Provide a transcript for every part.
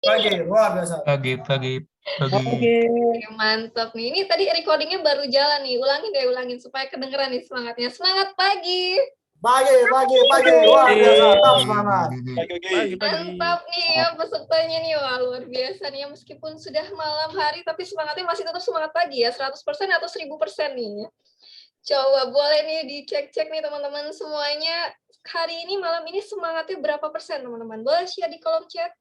Pagi, luar biasa. Pagi. Oke, mantap nih. Ini tadi recordingnya baru jalan nih. Ulangin supaya kedengeran nih semangatnya. Semangat pagi. Pagi, luar biasa. Tetap semangat. Mantap nih ya pesertanya nih. Wah, luar biasa nih ya. Meskipun sudah malam hari, tapi semangatnya masih tetap semangat pagi ya. 100% atau 1000% nih ya. Coba boleh nih dicek-cek nih teman-teman semuanya. Hari ini, malam ini semangatnya berapa persen teman-teman? Boleh share di kolom chat.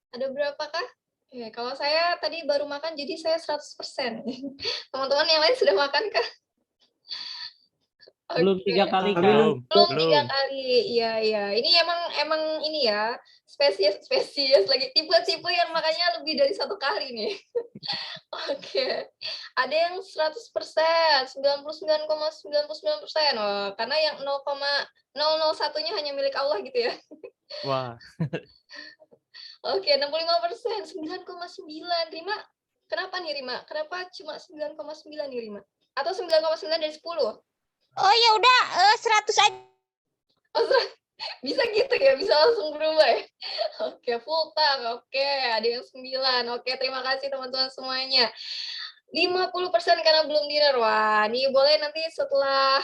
Ada berapakah? Ya, kalau saya tadi baru makan, jadi saya 100%. Teman-teman yang lain sudah makan kah? Belum 3 kali, Kak. Belum 3 kali. Iya. Ini emang ini ya, spesies lagi. Tipe-tipe yang makanya lebih dari 1 kali nih. Oke. Ada yang 100%, 99,99%. Oh, karena yang 0,001-nya hanya milik Allah gitu ya. Wah. Oke, 65%, 9,9. Rima, kenapa nih Rima? Kenapa cuma 9,9 nih Rima? Atau 9,9 dari 10? Oh ya udah 100 aja. Oh, bisa gitu ya, bisa langsung berubah ya. Oke, full time. Oke, ada yang 9. Oke, terima kasih teman-teman semuanya. 50% karena belum dinner. Wah, nih boleh nanti setelah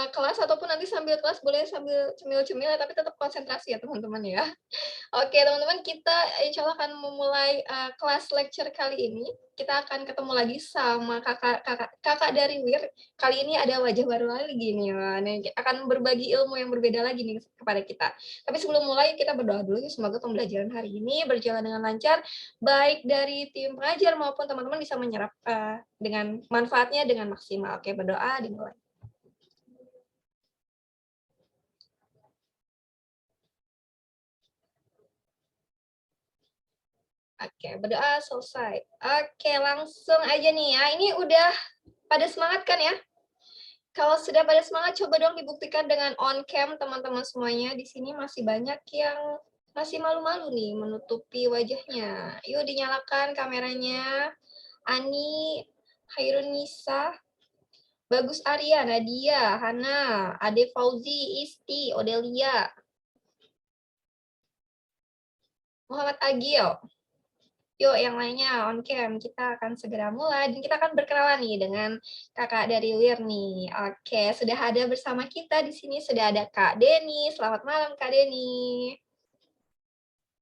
kelas ataupun nanti sambil kelas boleh sambil cemil-cemil tapi tetap konsentrasi ya teman-teman ya. Oke teman-teman, kita insya Allah akan memulai kelas lecture kali ini. Kita akan ketemu lagi sama kakak dari WIR. Kali ini ada wajah baru lagi nih. Nih akan berbagi ilmu yang berbeda lagi nih kepada kita. Tapi sebelum mulai kita berdoa dulu ya, semoga pembelajaran hari ini berjalan dengan lancar, baik dari tim pengajar maupun teman-teman bisa menyerap dengan manfaatnya dengan maksimal. Oke, berdoa dimulai. Oke, berdoa selesai. Oke, langsung aja nih ya. Ini udah pada semangat kan ya? Kalau sudah pada semangat, coba dong dibuktikan dengan on cam teman-teman semuanya. Di sini masih banyak yang masih malu-malu nih menutupi wajahnya. Yuk dinyalakan kameranya. Ani, Hairun Nisa, Bagus Arya, Nadia, Hana, Ade Fauzi, Isti, Odelia, Muhammad Agil. Yuk, yang lainnya on cam. Kita akan segera mulai dan kita akan berkenalan nih dengan kakak dari WIR nih. Oke, sudah ada bersama kita di sini, sudah ada Kak Deni. Selamat malam, Kak Deni.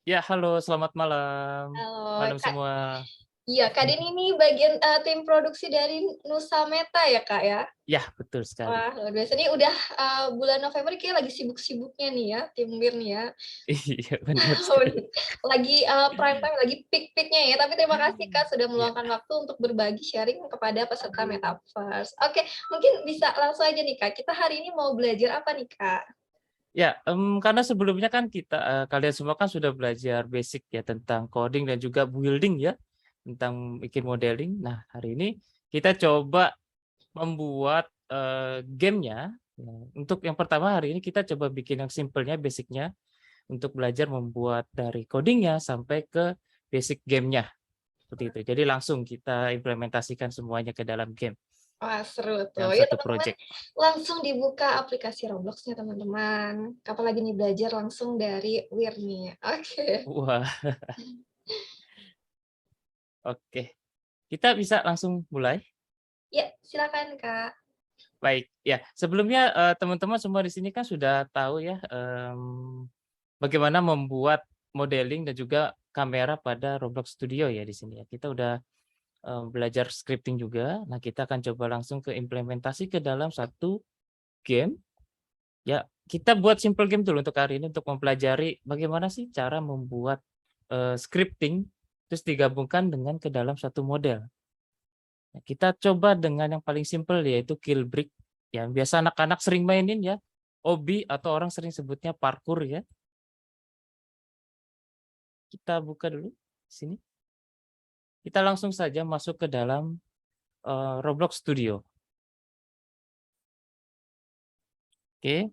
Ya, halo, selamat malam. Halo, Malam Kak. semua. Iya, Kak Deni ini bagian tim produksi dari Nusa Meta ya, Kak ya? Ya, betul sekali. Wah, luar biasa. Ini udah bulan November kayak lagi sibuk-sibuknya nih ya, tim WIR nih ya. Iya, benar sekali. Lagi prime time, lagi peak-peaknya ya. Tapi terima kasih Kak sudah meluangkan waktu untuk berbagi sharing kepada peserta Metaverse. Oke, mungkin bisa langsung aja nih Kak. Kita hari ini mau belajar apa nih Kak? Ya, karena sebelumnya kan kita kalian semua kan sudah belajar basic ya tentang coding dan juga building ya, tentang bikin modeling. Nah, hari ini kita coba membuat gamenya. Ya, untuk yang pertama hari ini kita coba bikin yang simpelnya, basicnya, untuk belajar membuat dari codingnya sampai ke basic gamenya. Seperti itu. Jadi langsung kita implementasikan semuanya ke dalam game. Wah, seru tuh. Dalam Ya satu teman-teman, project. langsung dibuka aplikasi Roblox-nya teman-teman. Apalagi nih belajar langsung dari WIR nih. Oke. Wah. Oke. Kita bisa langsung mulai? Ya, silakan Kak. Baik, ya. Sebelumnya teman-teman semua di sini kan sudah tahu ya bagaimana membuat modeling dan juga kamera pada Roblox Studio ya di sini ya. Kita udah belajar scripting juga. Nah, kita akan coba langsung ke implementasi ke dalam satu game. Ya, kita buat simple game dulu untuk hari ini untuk mempelajari bagaimana sih cara membuat scripting terus digabungkan dengan ke dalam satu model. Kita coba dengan yang paling simple yaitu Killbrick. Ya, biasa anak-anak sering mainin ya. Obi atau orang sering sebutnya parkour ya. Kita buka dulu sini. Kita langsung saja masuk ke dalam Roblox Studio. Oke.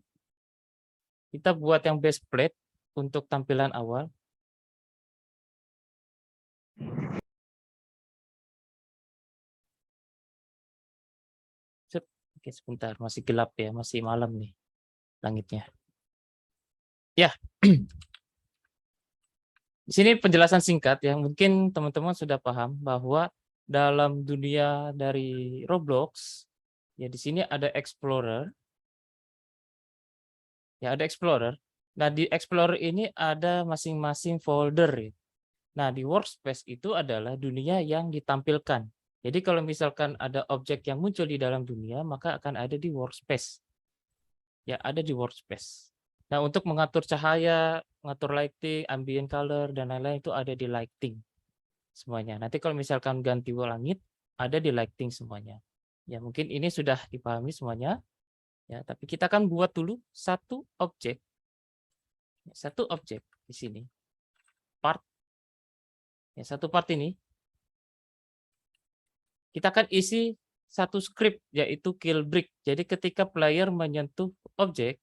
Kita buat yang base plate untuk tampilan awal. Oke, sebentar, masih gelap ya, masih malam nih langitnya. Ya, Di sini penjelasan singkat yang mungkin teman-teman sudah paham bahwa dalam dunia dari Roblox, ya di sini ada Explorer. Ya, ada Explorer. Nah, di Explorer ini ada masing-masing folder. Ya. Nah, di Workspace itu adalah dunia yang ditampilkan. Jadi kalau misalkan ada objek yang muncul di dalam dunia, maka akan ada di Workspace. Ya, ada di Workspace. Nah, untuk mengatur cahaya, mengatur lighting, ambient color, dan lain-lain itu ada di lighting semuanya. Nanti kalau misalkan ganti langit, ada di lighting semuanya. Ya, mungkin ini sudah dipahami semuanya. Ya, tapi kita akan buat dulu satu objek di sini. Part. Ya, satu part ini. Kita akan isi satu script, yaitu kill break. Jadi ketika player menyentuh objek,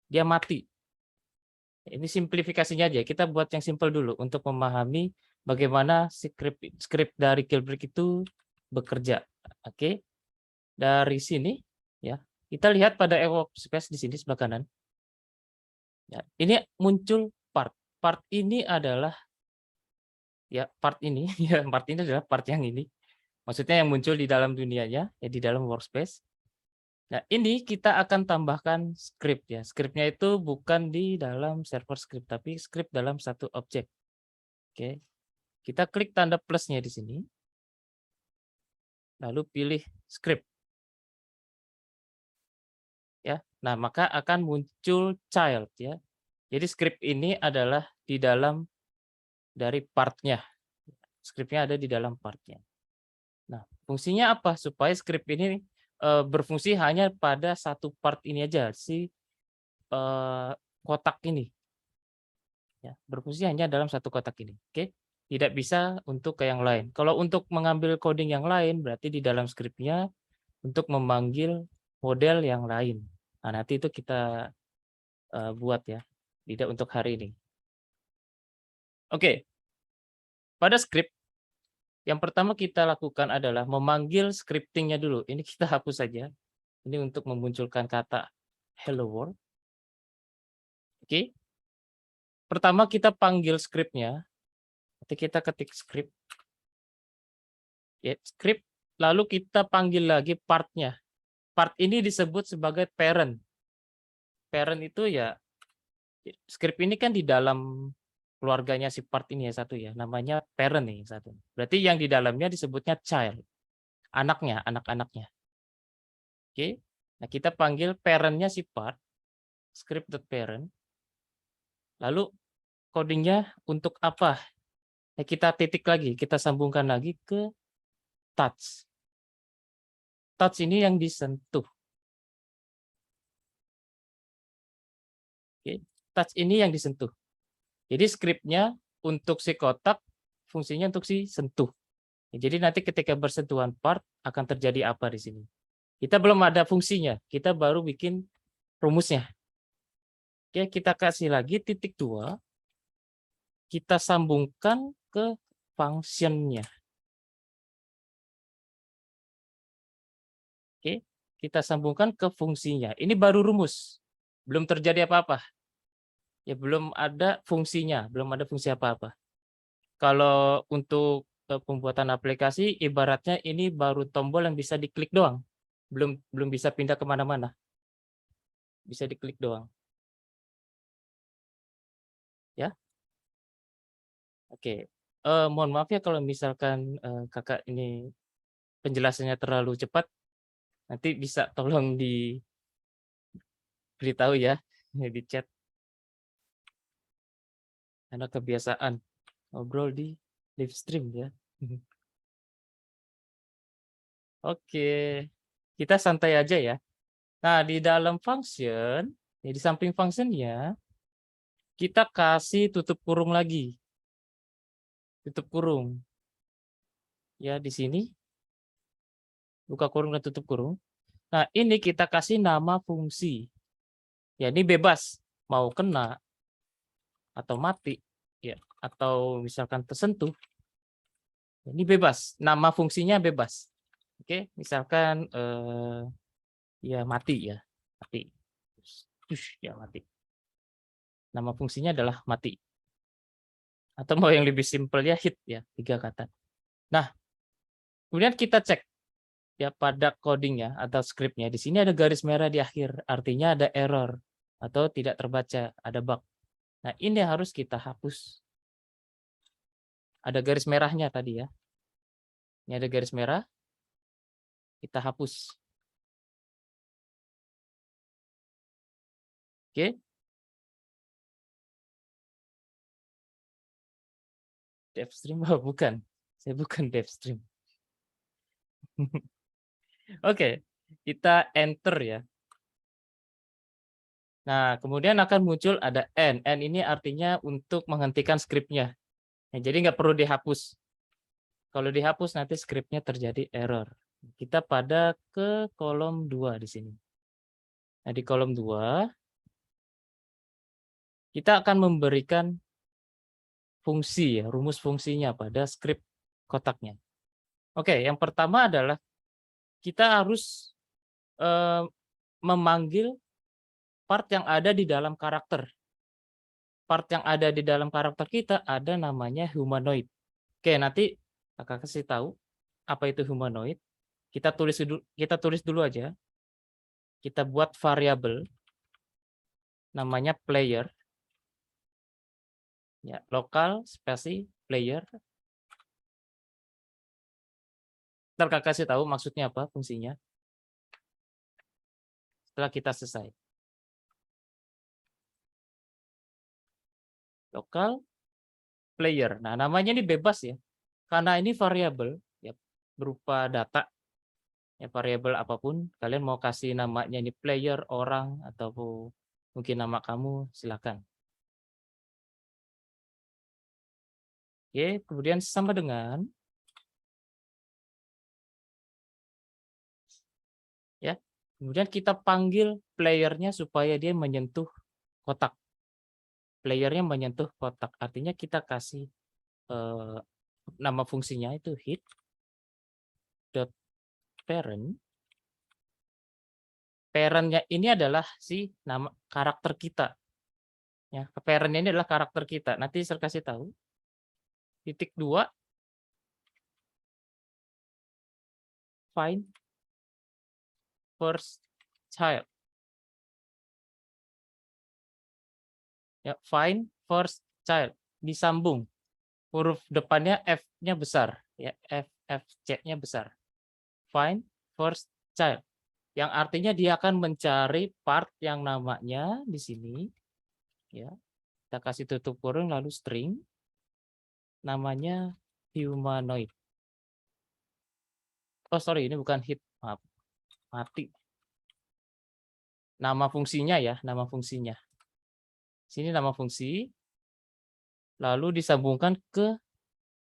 dia mati. Ini simplifikasinya aja. Kita buat yang simple dulu untuk memahami bagaimana script dari kill break itu bekerja. Oke. Dari sini ya. Kita lihat pada workspace di sini sebelah kanan. Ya, ini muncul part. Part ini adalah ya part ini ya part ini adalah part yang ini. Maksudnya yang muncul di dalam dunianya ya di dalam workspace. Nah, ini kita akan tambahkan script ya. Scriptnya itu bukan di dalam server script, tapi script dalam satu objek. Oke. Kita klik tanda plusnya di sini. Lalu pilih script. Ya. Nah, maka akan muncul child ya. Jadi script ini adalah di dalam dari partnya. Scriptnya ada di dalam partnya. Nah, fungsinya apa? Supaya script ini berfungsi hanya pada satu part ini aja, si kotak ini. Ya, berfungsi hanya dalam satu kotak ini. Oke, tidak bisa untuk ke yang lain. Kalau untuk mengambil coding yang lain, berarti di dalam scriptnya untuk memanggil model yang lain. Nah, nanti itu kita buat ya, tidak untuk hari ini. Oke, pada script yang pertama kita lakukan adalah memanggil scriptingnya dulu. Ini kita hapus saja. Ini untuk memunculkan kata hello world. Oke. Pertama kita panggil scriptnya. Nanti kita ketik script. Ya, script. Lalu kita panggil lagi partnya. Part ini disebut sebagai parent. Parent itu ya, script ini kan di dalam keluarganya si part ini ya satu ya. Namanya parent nih satu. Berarti yang di dalamnya disebutnya child. Anaknya, anak-anaknya. Oke. Nah, kita panggil parentnya si part. Script.parent. Lalu codingnya untuk apa? Nah, kita titik lagi, kita sambungkan lagi ke touch. Touch ini yang disentuh. Oke. Touch ini yang disentuh. Jadi scriptnya untuk si kotak, fungsinya untuk si sentuh. Jadi nanti ketika bersentuhan part akan terjadi apa di sini. Kita belum ada fungsinya, kita baru bikin rumusnya. Oke, kita kasih lagi titik 2. Kita sambungkan ke functionnya. Oke, kita sambungkan ke fungsinya. Ini baru rumus, belum terjadi apa-apa. Ya belum ada fungsinya, belum ada fungsi apa-apa. Kalau untuk pembuatan aplikasi, ibaratnya ini baru tombol yang bisa diklik doang, belum bisa pindah kemana-mana, bisa diklik doang. Ya, oke. Mohon maaf ya kalau misalkan kakak ini penjelasannya terlalu cepat, nanti bisa tolong diberitahu ya di chat. Karena kebiasaan ngobrol di live stream ya. Oke, kita santai aja ya. Nah, di dalam function, ya di samping functionnya, kita kasih tutup kurung lagi. Tutup kurung. Ya, di sini. Buka kurung dan tutup kurung. Nah, ini kita kasih nama fungsi. Ya, ini bebas. Mau kena, atau mati, ya, atau misalkan tersentuh. Ini bebas. Nama fungsinya bebas. Oke, misalkan ya mati ya. Mati. Ya, mati. Nama fungsinya adalah mati. Atau mau yang lebih simpel ya hit ya, 3 kata. Nah, kemudian kita cek ya pada codingnya atau scriptnya. Di sini ada garis merah di akhir, artinya ada error atau tidak terbaca, ada bug. Nah, ini harus kita hapus. Ada garis merahnya tadi ya. Ini ada garis merah, kita hapus. Oke. Devstream, oh, bukan. Saya bukan devstream. Oke, kita enter ya. Nah, kemudian akan muncul ada N. N ini artinya untuk menghentikan skripnya. Nah, jadi nggak perlu dihapus. Kalau dihapus nanti skripnya terjadi error. Kita pada ke kolom 2 di sini. Nah, di kolom 2 kita akan memberikan fungsi ya, rumus fungsinya pada skrip kotaknya. Oke, yang pertama adalah kita harus memanggil part yang ada di dalam karakter. Part yang ada di dalam karakter kita ada namanya humanoid. Oke, nanti Kakak kasih tahu apa itu humanoid. Kita tulis dulu aja. Kita buat variabel namanya player. Ya, lokal spasi player. Ntar Kakak kasih tahu maksudnya apa fungsinya. Setelah kita selesai. Lokal player. Nah, namanya ini bebas ya. Karena ini variabel ya, berupa data. Ya, variabel apapun, kalian mau kasih namanya ini player, orang, atau mungkin nama kamu, silakan. Oke, kemudian sama dengan ya. Kemudian kita panggil playernya supaya dia menyentuh kotak. Playernya menyentuh kotak, artinya kita kasih nama fungsinya itu hit dot parent. Parentnya ini adalah si nama karakter kita. Ya, parentnya ini adalah karakter kita. Nanti saya kasih tahu. Titik 2 find first child. Ya, find first child disambung. Huruf depannya F-nya besar, ya, C-nya besar. Find first child. Yang artinya dia akan mencari part yang namanya di sini, ya. Kita kasih tutup kurung lalu string namanya humanoid. Oh, sorry, ini bukan hit, maaf. Mati. Nama fungsinya ya, nama fungsinya. Sini nama fungsi, lalu disambungkan ke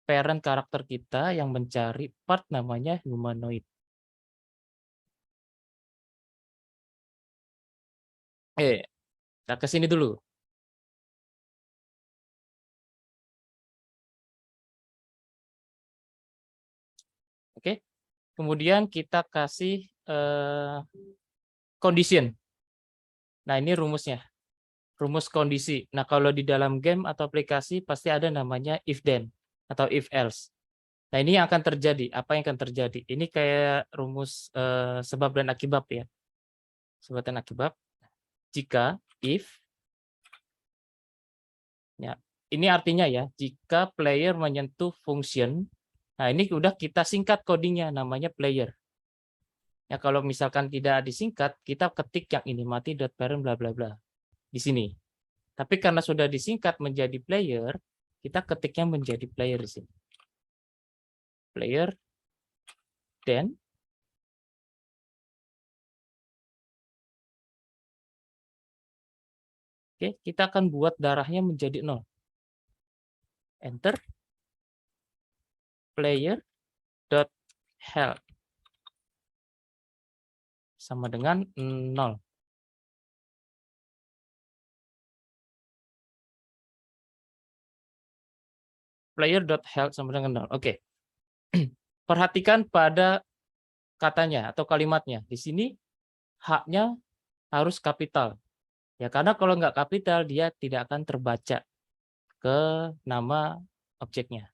parent karakter kita yang mencari part namanya humanoid. Kita ke sini dulu. Oke. Kemudian kita kasih condition. Nah, ini rumusnya. Rumus kondisi. Nah, kalau di dalam game atau aplikasi pasti ada namanya if then atau if else. Nah, ini yang akan terjadi. Apa yang akan terjadi? Ini kayak rumus sebab dan akibat ya. Sebab dan akibat. Jika if, ya, ini artinya ya, jika player menyentuh function, nah ini udah kita singkat codingnya namanya player. Ya, kalau misalkan tidak disingkat, kita ketik yang ini mati.parent bla bla bla di sini. Tapi karena sudah disingkat menjadi player, kita ketiknya menjadi player di sini. Player then oke, kita akan buat darahnya menjadi 0. Enter. Player dot health sama dengan 0. Player.health sama dengan 0. Oke. Perhatikan pada katanya atau kalimatnya. Di sini H-nya harus kapital. Ya, karena kalau nggak kapital dia tidak akan terbaca ke nama objeknya.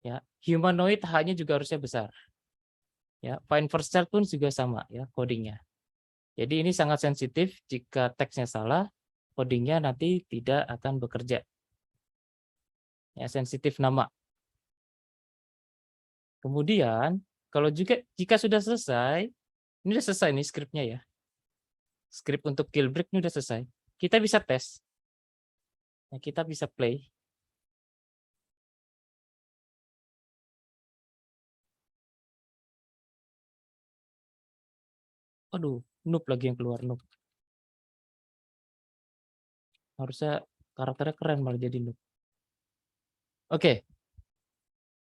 Ya, humanoid H-nya juga harusnya besar. Ya, find first child pun juga sama ya codingnya. Jadi ini sangat sensitif jika teksnya salah, codingnya nanti tidak akan bekerja. Ya, sensitif nama. Kemudian kalau juga jika sudah selesai, ini sudah selesai nih skripnya ya. Skrip untuk kill break ini sudah selesai. Kita bisa tes. Nah, kita bisa play. Aduh, noob lagi yang keluar noob. Harusnya karakternya keren malah jadi noob. Oke.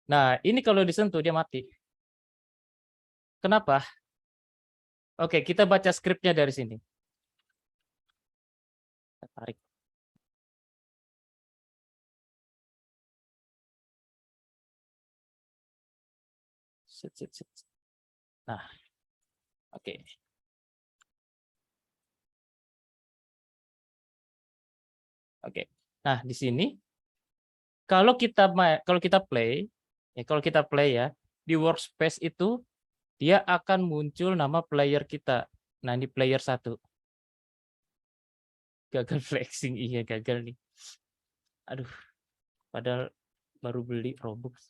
Nah, ini kalau disentuh dia mati. Kenapa? Oke, kita baca skripnya dari sini. Kita tarik. Sit. Nah, oke. Oke. Nah, di sini kalau kita play ya, di workspace itu dia akan muncul nama player kita. Nah, ini player 1. Gagal flexing, iya gagal nih. Aduh, padahal baru beli Robux.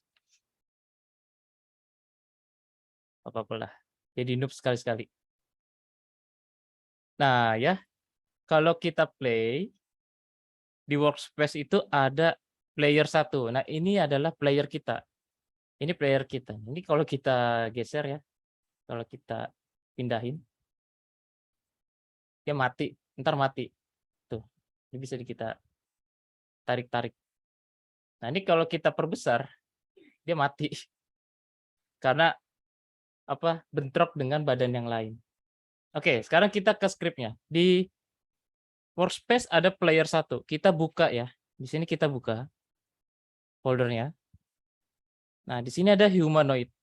Apa-apa lah. Jadi noob sekali-sekali. Nah, ya. Kalau kita play di workspace itu ada player 1. Nah, ini adalah player kita. Ini player kita. Ini kalau kita geser ya. Kalau kita pindahin dia mati, ntar mati. Tuh. Ini bisa kita tarik-tarik. Nah, ini kalau kita perbesar dia mati. Karena apa? Bentrok dengan badan yang lain. Oke, sekarang kita ke skripnya. Di workspace ada player 1. Kita buka ya. Di sini kita buka foldernya. Nah, di sini ada humanoid.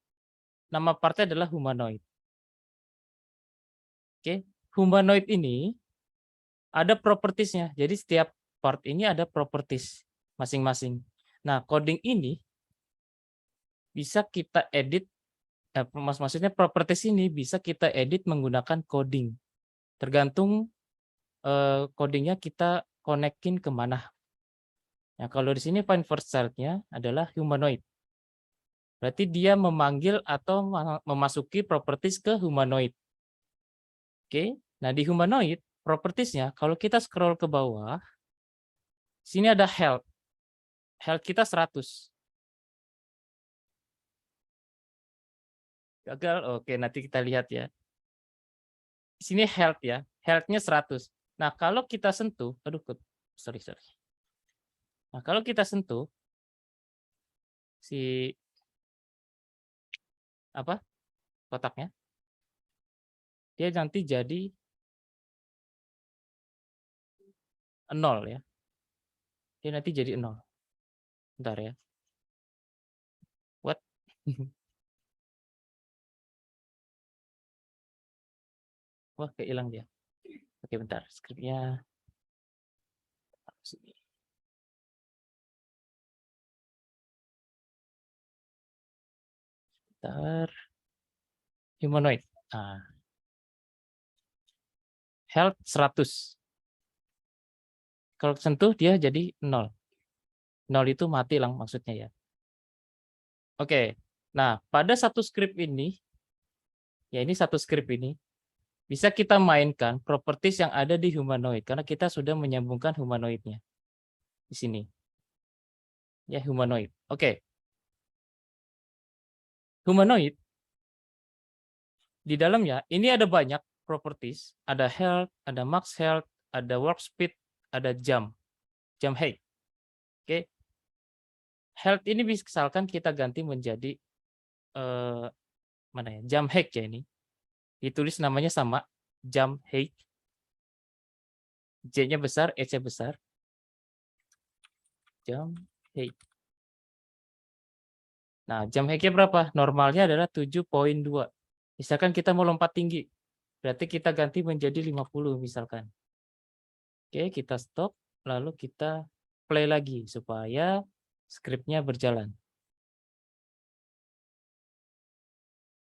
Nama partnya adalah humanoid. Oke, humanoid ini ada propertiesnya. Jadi setiap part ini ada properties masing-masing. Nah, coding ini bisa kita edit. Maksudnya properties ini bisa kita edit menggunakan coding. Tergantung codingnya kita konekin kemana. Nah, kalau di sini find first child-nya adalah humanoid. Berarti dia memanggil atau memasuki properties ke humanoid. Oke, nah di humanoid propertiesnya kalau kita scroll ke bawah, sini ada health. Health kita 100. Gagal, oke nanti kita lihat ya. Di sini health ya, health-nya 100. Nah kalau kita sentuh, aduh, sorry. Nah kalau kita sentuh si apa kotaknya, dia nanti jadi 0 ya. Dia nanti jadi 0. Bentar ya. What? Wah, kehilang dia. Oke, bentar. Skripnya. Bentar. Humanoid. Nah. Health 100. Kalau sentuh dia jadi 0. 0 itu mati lang maksudnya ya. Oke. Nah, pada satu skrip ini, ya ini satu skrip ini, bisa kita mainkan properties yang ada di humanoid. Karena kita sudah menyambungkan humanoidnya. Di sini. Ya, humanoid. Oke. Humanoid. Di dalamnya, ini ada banyak properties. Ada health, ada max health, ada work speed, ada jump height. Oke. Health ini misalkan kita ganti menjadi mana ya? Jump height ya ini. Ditulis namanya sama, jump height. J-nya besar, H-nya besar. Jump height. Nah, jump height-nya berapa? Normalnya adalah 7.2. Misalkan kita mau lompat tinggi. Berarti kita ganti menjadi 50 misalkan. Oke, kita stop. Lalu kita play lagi supaya skripnya berjalan.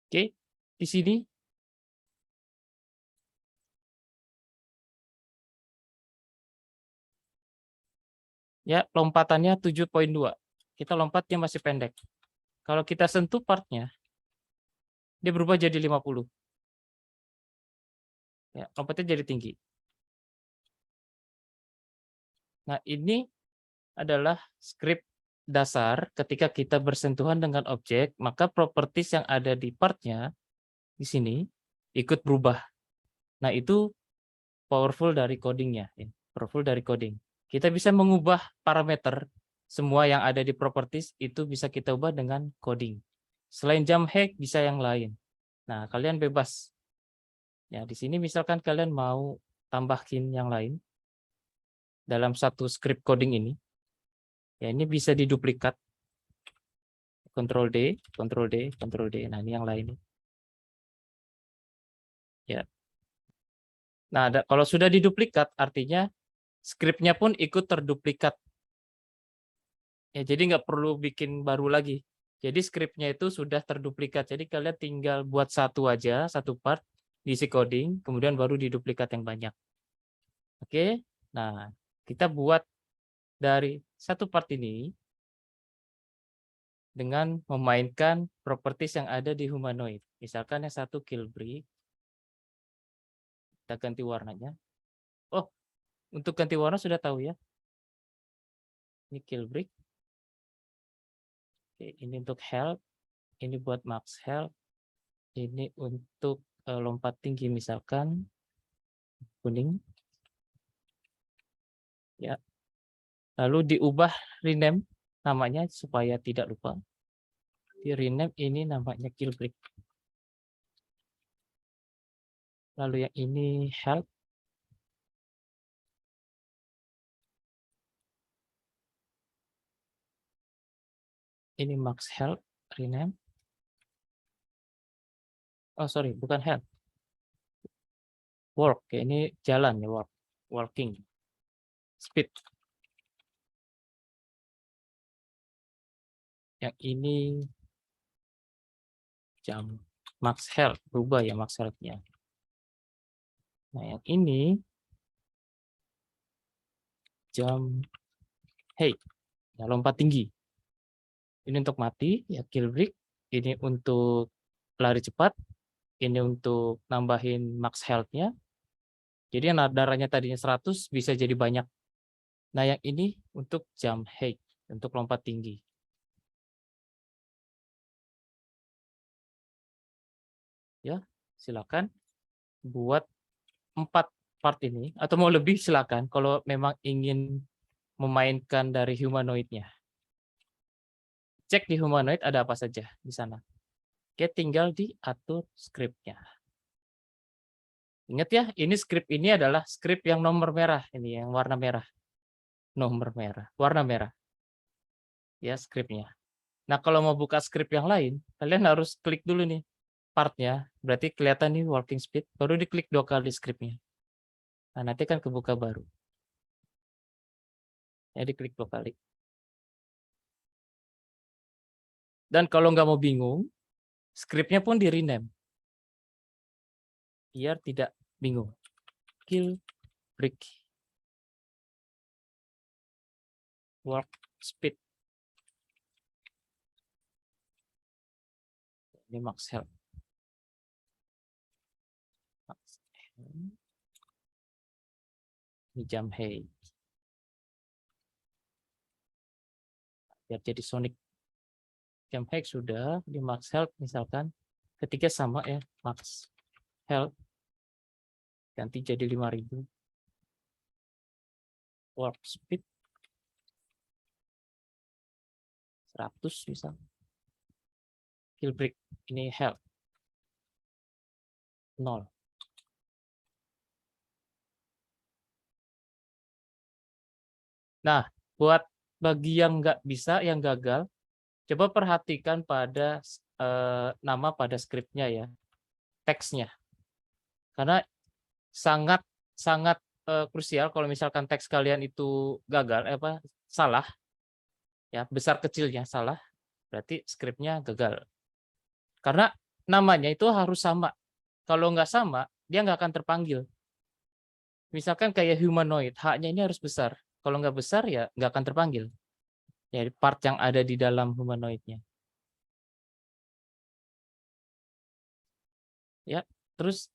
Oke, di sini ya lompatannya 7.2. Kita lompatnya masih pendek. Kalau kita sentuh partnya, dia berubah jadi 50. Ya, lompatnya jadi tinggi. Nah, ini adalah script dasar ketika kita bersentuhan dengan objek, maka properties yang ada di partnya di sini ikut berubah. Nah, itu powerful dari codingnya. Powerful dari coding. Kita bisa mengubah parameter semua yang ada di properties itu bisa kita ubah dengan coding. Selain jump hack bisa yang lain. Nah, kalian bebas. Ya, di sini misalkan kalian mau tambahin yang lain dalam satu script coding ini. Ya, ini bisa diduplikat. Ctrl D, Ctrl D, Ctrl D. Nah, ini yang lain. Ya. Nah, kalau sudah diduplikat artinya skripnya pun ikut terduplikat. Ya, jadi nggak perlu bikin baru lagi. Jadi skripnya itu sudah terduplikat. Jadi kalian tinggal buat satu aja, satu part, diisi coding, kemudian baru diduplikat yang banyak. Oke, nah kita buat dari satu part ini dengan memainkan properties yang ada di humanoid. Misalkan yang satu kill break, kita ganti warnanya. Oh, untuk ganti warna sudah tahu ya. Ini kill break. Oke, ini untuk health, ini buat max health, ini untuk lompat tinggi misalkan kuning. Ya. Lalu diubah rename namanya supaya tidak lupa. Di rename ini namanya kill break. Lalu yang ini health. Ini max health rename. Oh sorry, bukan health. Work, ya, ini jalan ya, walking. Speed. Yang ini jam max health, berubah ya max health-nya. Nah, yang ini jam hey, ya, lompat tinggi. Ini untuk mati, ya kill break. Ini untuk lari cepat. Ini untuk nambahin max health-nya. Jadi yang darahnya tadinya 100 bisa jadi banyak. Nah, yang ini untuk jump height, untuk lompat tinggi. Ya, silakan buat 4 part ini atau mau lebih silakan kalau memang ingin memainkan dari humanoid-nya. Cek di humanoid ada apa saja di sana. Oke, tinggal diatur script-nya. Ingat ya, ini script ini adalah script yang nomor merah, ini yang warna merah. Nomor merah, warna merah. Ya, script-nya. Nah, kalau mau buka script yang lain, kalian harus klik dulu nih partnya. Berarti kelihatan nih walking speed, baru diklik 2 kali script-nya. Nah, nanti kan kebuka baru. Ya, diklik 2 kali. Dan kalau nggak mau bingung, script-nya pun di rename. Biar tidak bingung. Kill break. Walk speed. Ini max health. Ini jump height. Biar jadi Sonic. Jump height sudah, di max health misalkan. Ketika sama ya, max health. Ganti jadi 5000. Warp speed 100 misal. Kill break ini health 0. Nah, buat bagi yang nggak bisa, yang gagal, coba perhatikan pada nama pada skripnya ya, teksnya. Karena sangat krusial kalau misalkan teks kalian itu gagal, salah, ya besar kecilnya salah, berarti skripnya gagal. Karena namanya itu harus sama. Kalau nggak sama, dia nggak akan terpanggil. Misalkan kayak humanoid, H-nya ini harus besar. Kalau nggak besar ya nggak akan terpanggil. Ya, part yang ada di dalam humanoidnya. Ya, terus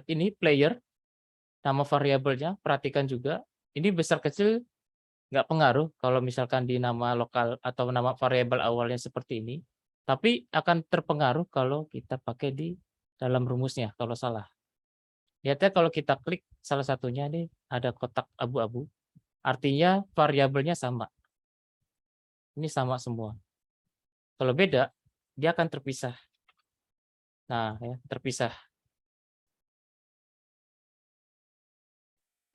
ini player, nama variabelnya, perhatikan juga. Ini besar kecil nggak pengaruh kalau misalkan di nama lokal atau nama variabel awalnya seperti ini. Tapi akan terpengaruh kalau kita pakai di dalam rumusnya, kalau salah. Lihatnya kalau kita klik salah satunya nih, ada kotak abu-abu. Artinya variabelnya sama. Ini sama semua. Kalau beda, dia akan terpisah. Nah, ya, terpisah.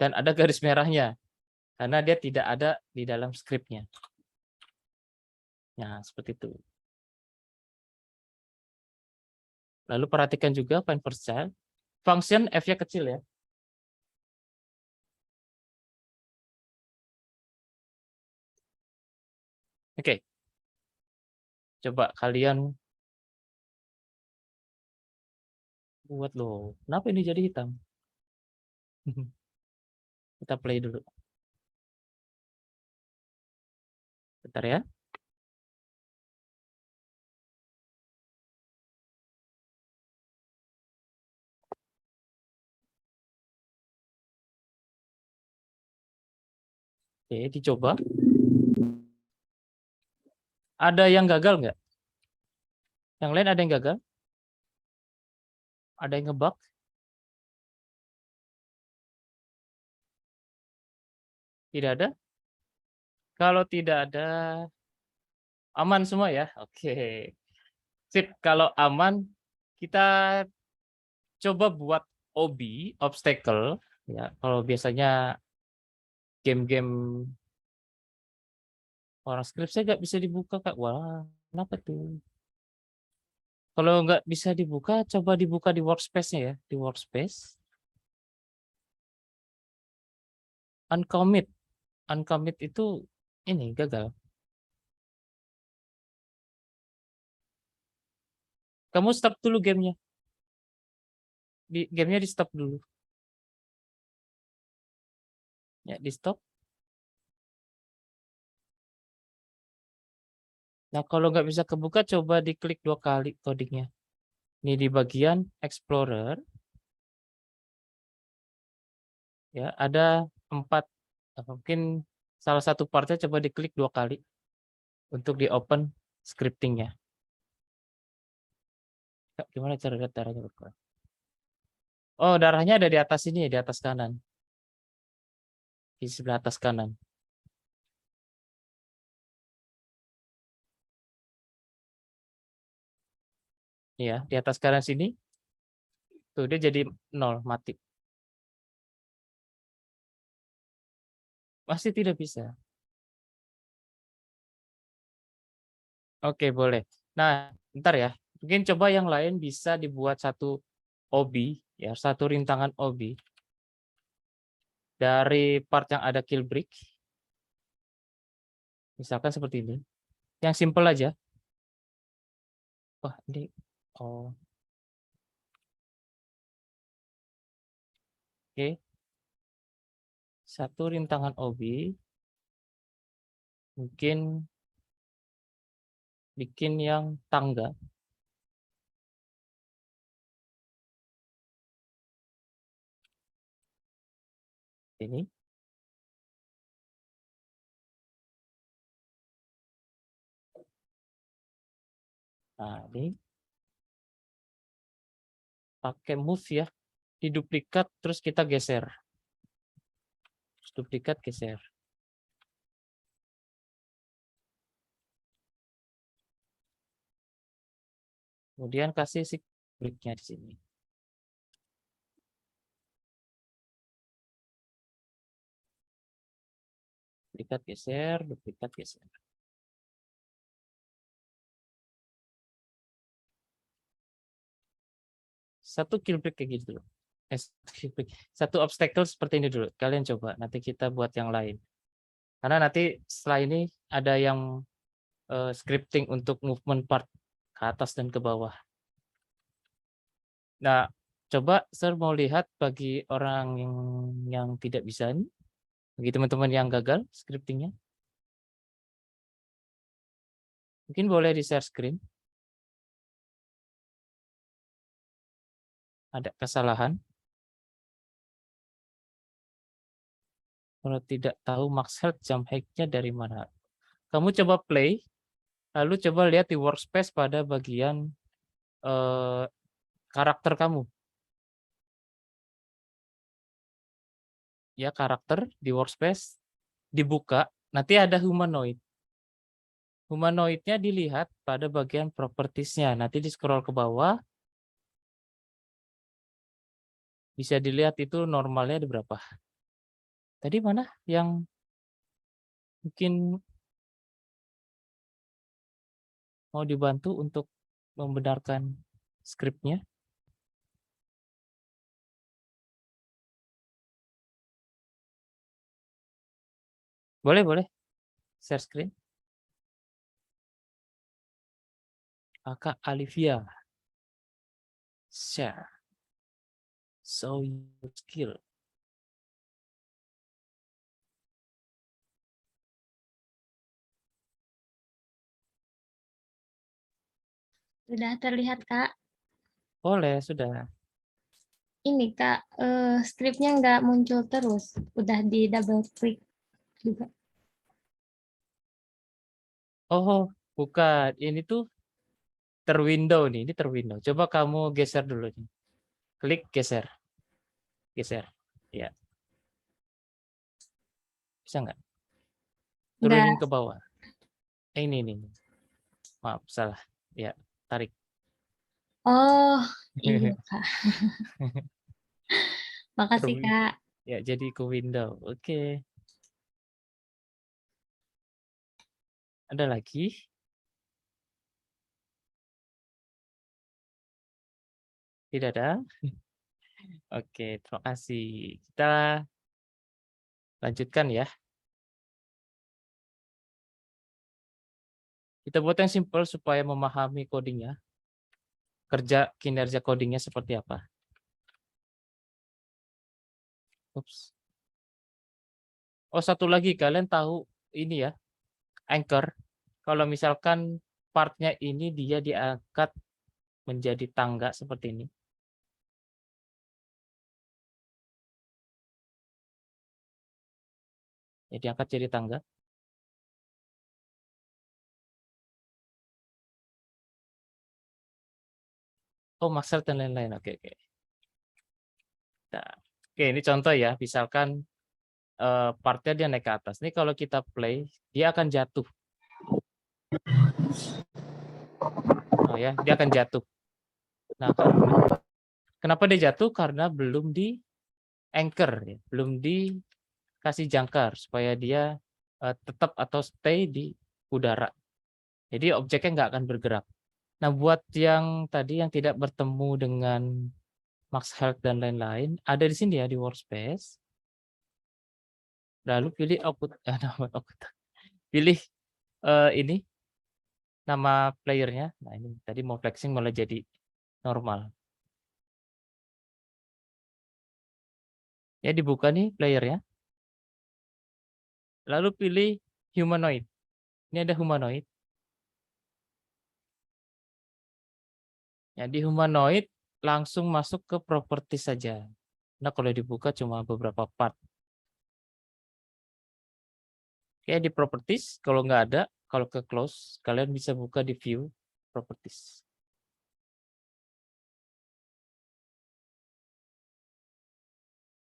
Dan ada garis merahnya, karena dia tidak ada di dalam skripnya. Nah, seperti itu. Lalu perhatikan juga find first child. Function F-nya kecil ya. Oke. Coba kalian buat loh. Kenapa ini jadi hitam? Kita play dulu. Bentar ya. Oke, dicoba. Ada yang gagal nggak? Yang lain ada yang gagal? Ada yang ngebug? Tidak ada? Kalau tidak ada, aman semua ya? Oke. Sip, kalau aman, kita coba buat OB, obstacle. Ya, kalau biasanya game-game orang skrip saya nggak bisa dibuka, Kak. Wah, kenapa tuh? Kalau nggak bisa dibuka, coba dibuka di workspace-nya ya. Di workspace. Uncommit. Uncommit itu ini gagal. Kamu stop dulu gamenya. Gamenya di stop dulu. Ya, di stop. Nah, kalau nggak bisa kebuka, coba diklik 2 kali codingnya. Ini di bagian Explorer. Ya, ada 4. Mungkin salah satu partnya coba diklik 2 kali untuk di open scriptingnya. Gimana cara lihat darahnya berkurang? Oh, darahnya ada di atas ini, di atas kanan. Di sebelah atas kanan. Ya, di atas kanan sini. Tuh, dia jadi 0, mati. Masih tidak bisa. Oke, boleh. Nah, bentar ya. Mungkin coba yang lain bisa dibuat satu OB, ya, satu rintangan OB dari part yang ada kill brick. Misalkan seperti ini. Yang simple aja. Wah, ini oh. Oke. Satu rintangan OB. Mungkin bikin yang tangga. Ini. Nah, ini pakai move ya. Diduplikat terus kita geser. Terus duplikat geser. Kemudian kasih si bricknya di sini. Duplikat geser, duplikat geser. Satu kill brick kayak gitu dulu. Satu obstacle seperti ini dulu. Kalian coba, nanti kita buat yang lain. Karena nanti setelah ini ada yang scripting untuk movement part ke atas dan ke bawah. Nah, coba Sir mau lihat bagi orang yang tidak bisa nih, bagi teman-teman yang gagal scriptingnya. Mungkin boleh di-share screen. Ada kesalahan. Kalau tidak tahu max health jump height-nya dari mana. Kamu coba play, lalu coba lihat di workspace pada bagian karakter kamu. Ya, karakter di workspace dibuka, nanti ada humanoid. Humanoid-nya dilihat pada bagian properties-nya. Nanti di scroll ke bawah, bisa dilihat itu normalnya ada berapa. Tadi mana yang mungkin mau dibantu untuk membenarkan skripnya? Boleh, boleh. Share screen. Kakak Olivia. Share. Show your skill. Sudah terlihat, Kak. Boleh, sudah. Ini, Kak, skripnya nggak muncul terus. Udah di double klik juga. Oh, bukan. Ini tuh terwindow nih. Ini terwindow. Coba kamu geser dulu nih. Klik geser. Geser. Ya. Bisa nggak? Turunin Nggak. ke bawah. Ini. Maaf, salah. Ya, tarik. Oh, iya, Kak. Makasih, Terwin- Kak. Ya, jadi ke window. Oke. Ada lagi? Tidak ada? Oke, terima kasih. Kita lanjutkan ya. Kita buat yang simple supaya memahami codingnya. Kinerja codingnya seperti apa. Ups. Oh, satu lagi. Kalian tahu ini ya, anchor. Kalau misalkan partnya ini dia diangkat menjadi tangga seperti ini. Ya, diangkat jadi tangga. Oh, maksud dan lain-lain. Oke, oke. Nah, oke, ini contoh ya. Misalkan partnya dia naik ke atas. Ini kalau kita play, dia akan jatuh. Oh ya, dia akan jatuh. Nah, kenapa dia jatuh? Karena belum di anchor, ya. Belum dikasih jangkar supaya dia tetap atau stay di udara. Jadi objeknya nggak akan bergerak. Nah, buat yang tadi yang tidak bertemu dengan max health dan lain-lain, ada di sini ya di workspace. Lalu pilih output, pilih ini nama playernya. Nah, ini tadi mau flexing malah jadi normal. Ya, dibuka nih playernya. Lalu pilih humanoid. Ini ada humanoid. Ya, di humanoid langsung masuk ke properti saja. Nah, kalau dibuka cuma beberapa part. Oke, di properties, kalau nggak ada, kalau ke close, kalian bisa buka di view properties.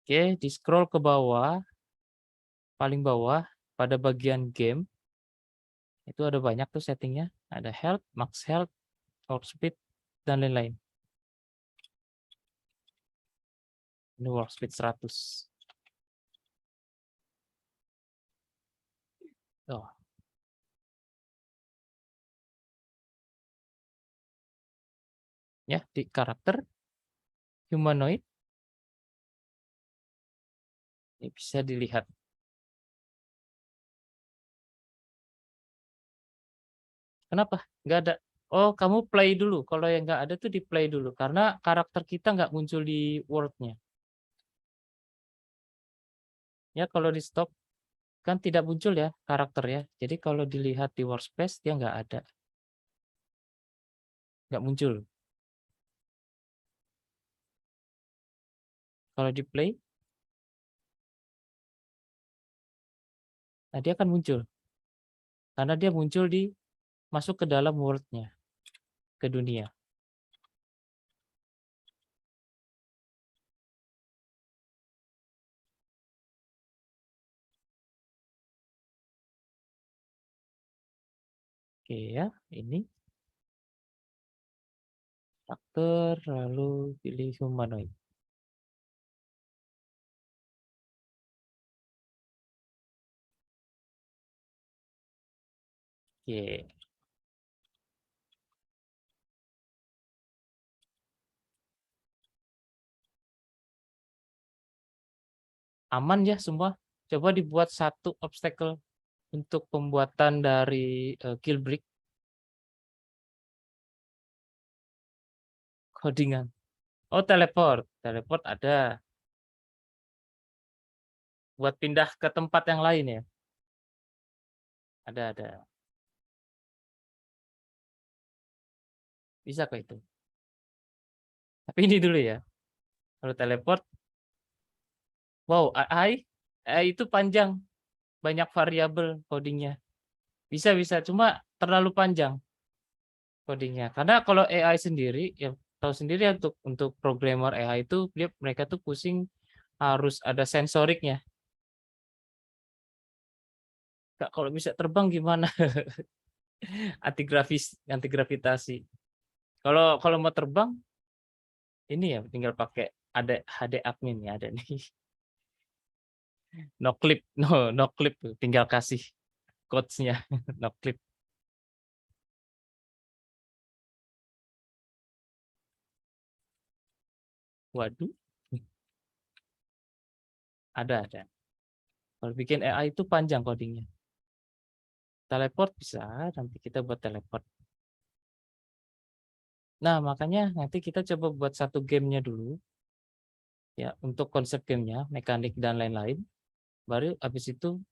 Oke, di scroll ke bawah, paling bawah, pada bagian game, itu ada banyak tuh settingnya. Ada health, max health, warp speed, dan lain-lain. Ini warp speed 100. Oh. Ya, di karakter, humanoid, ini bisa dilihat. Kenapa? Nggak ada. Oh, kamu play dulu. Kalau yang nggak ada tuh di play dulu. Karena karakter kita nggak muncul di Word-nya. Ya, kalau di stop kan tidak muncul ya karakter ya. Jadi kalau dilihat di workspace dia nggak ada. Nggak muncul. Kalau di play, nah dia akan muncul. Karena dia muncul di masuk ke dalam Word-nya, ke dunia. Oke ya, ini karakter lalu pilih humanoid. Oke. Aman ya semua. Coba dibuat satu obstacle untuk pembuatan dari kill brick codingan. Oh, teleport. Teleport ada. Buat pindah ke tempat yang lain ya. Ada. Bisa kok itu. Tapi ini dulu ya. Kalau teleport, wow, AI itu panjang, banyak variabel codingnya. Bisa, cuma terlalu panjang codingnya. Karena kalau AI sendiri, ya tahu sendiri ya, untuk programmer AI itu mereka tuh pusing harus ada sensoriknya. Kak, kalau bisa terbang gimana? Anti gravitasi. Kalau mau terbang, ini ya tinggal pakai ada HD admin ya ada nih. No clip, tinggal kasih codes-nya, no clip. Waduh, ada. Kalau bikin AI itu panjang codingnya. Teleport bisa, nanti kita buat teleport. Nah, makanya nanti kita coba buat satu gamenya dulu. Ya, untuk konsep gamenya, mekanik dan lain-lain. Baru habis itu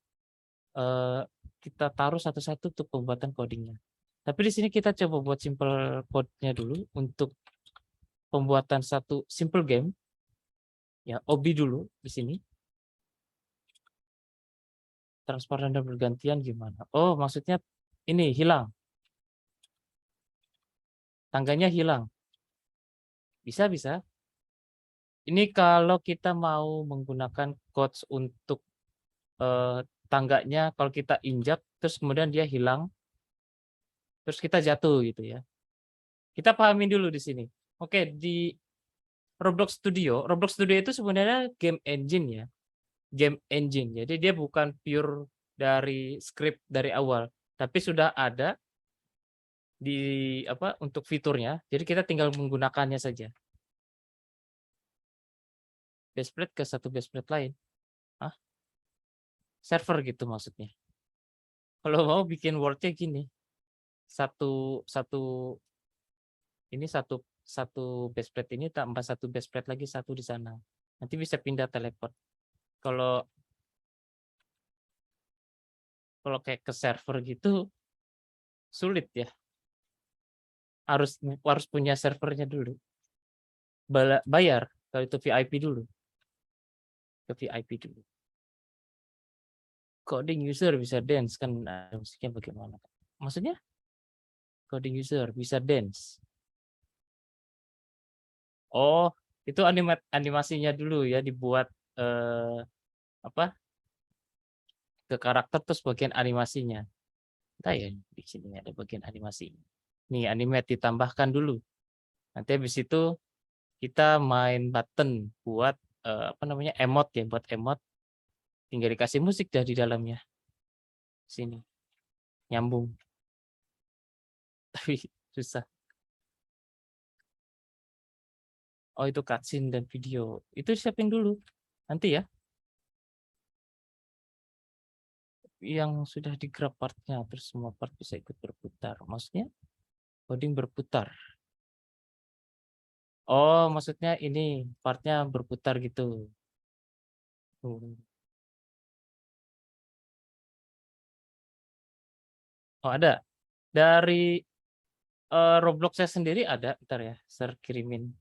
kita taruh satu-satu untuk pembuatan codingnya. Tapi di sini kita coba buat simple code-nya dulu untuk pembuatan satu simple game. Ya, OB dulu di sini. Transparan dan bergantian gimana? Oh, maksudnya ini hilang. Tangganya hilang. Bisa. Ini kalau kita mau menggunakan codes untuk tangganya, kalau kita injak, terus kemudian dia hilang, terus kita jatuh gitu ya. Kita pahamin dulu di sini. Oke, di Roblox Studio itu sebenarnya game engine ya. Game engine. Jadi dia bukan pure dari script dari awal, tapi sudah ada di untuk fiturnya. Jadi kita tinggal menggunakannya saja. Baseplate ke satu baseplate lain. Server gitu maksudnya. Kalau mau bikin Word-nya gini. Satu ini satu baseplate ini tambah satu baseplate lagi satu di sana. Nanti bisa pindah teleport. Kalau kayak ke server gitu sulit ya. Harus punya servernya dulu. Bayar kalau itu VIP dulu. Ke VIP dulu. Coding user bisa dance kan musiknya bagaimana? Maksudnya coding user bisa dance. Oh, itu animasinya dulu ya dibuat ke karakter terus bagian animasinya. Entah ya di sini ada bagian animasi. Nih animate ditambahkan dulu. Nanti habis itu kita main button buat emote ya, buat emote. Tinggal dikasih musik dah di dalamnya. Sini. Nyambung. Tapi susah. Oh, itu cutscene dan video. Itu siapin dulu. Nanti ya. yang sudah di-grab part-nya, terus semua part bisa ikut berputar. Maksudnya coding berputar. Oh, maksudnya ini part-nya berputar gitu. Hmm. Oh, ada. Dari Roblox saya sendiri ada, bentar ya, saya kirimin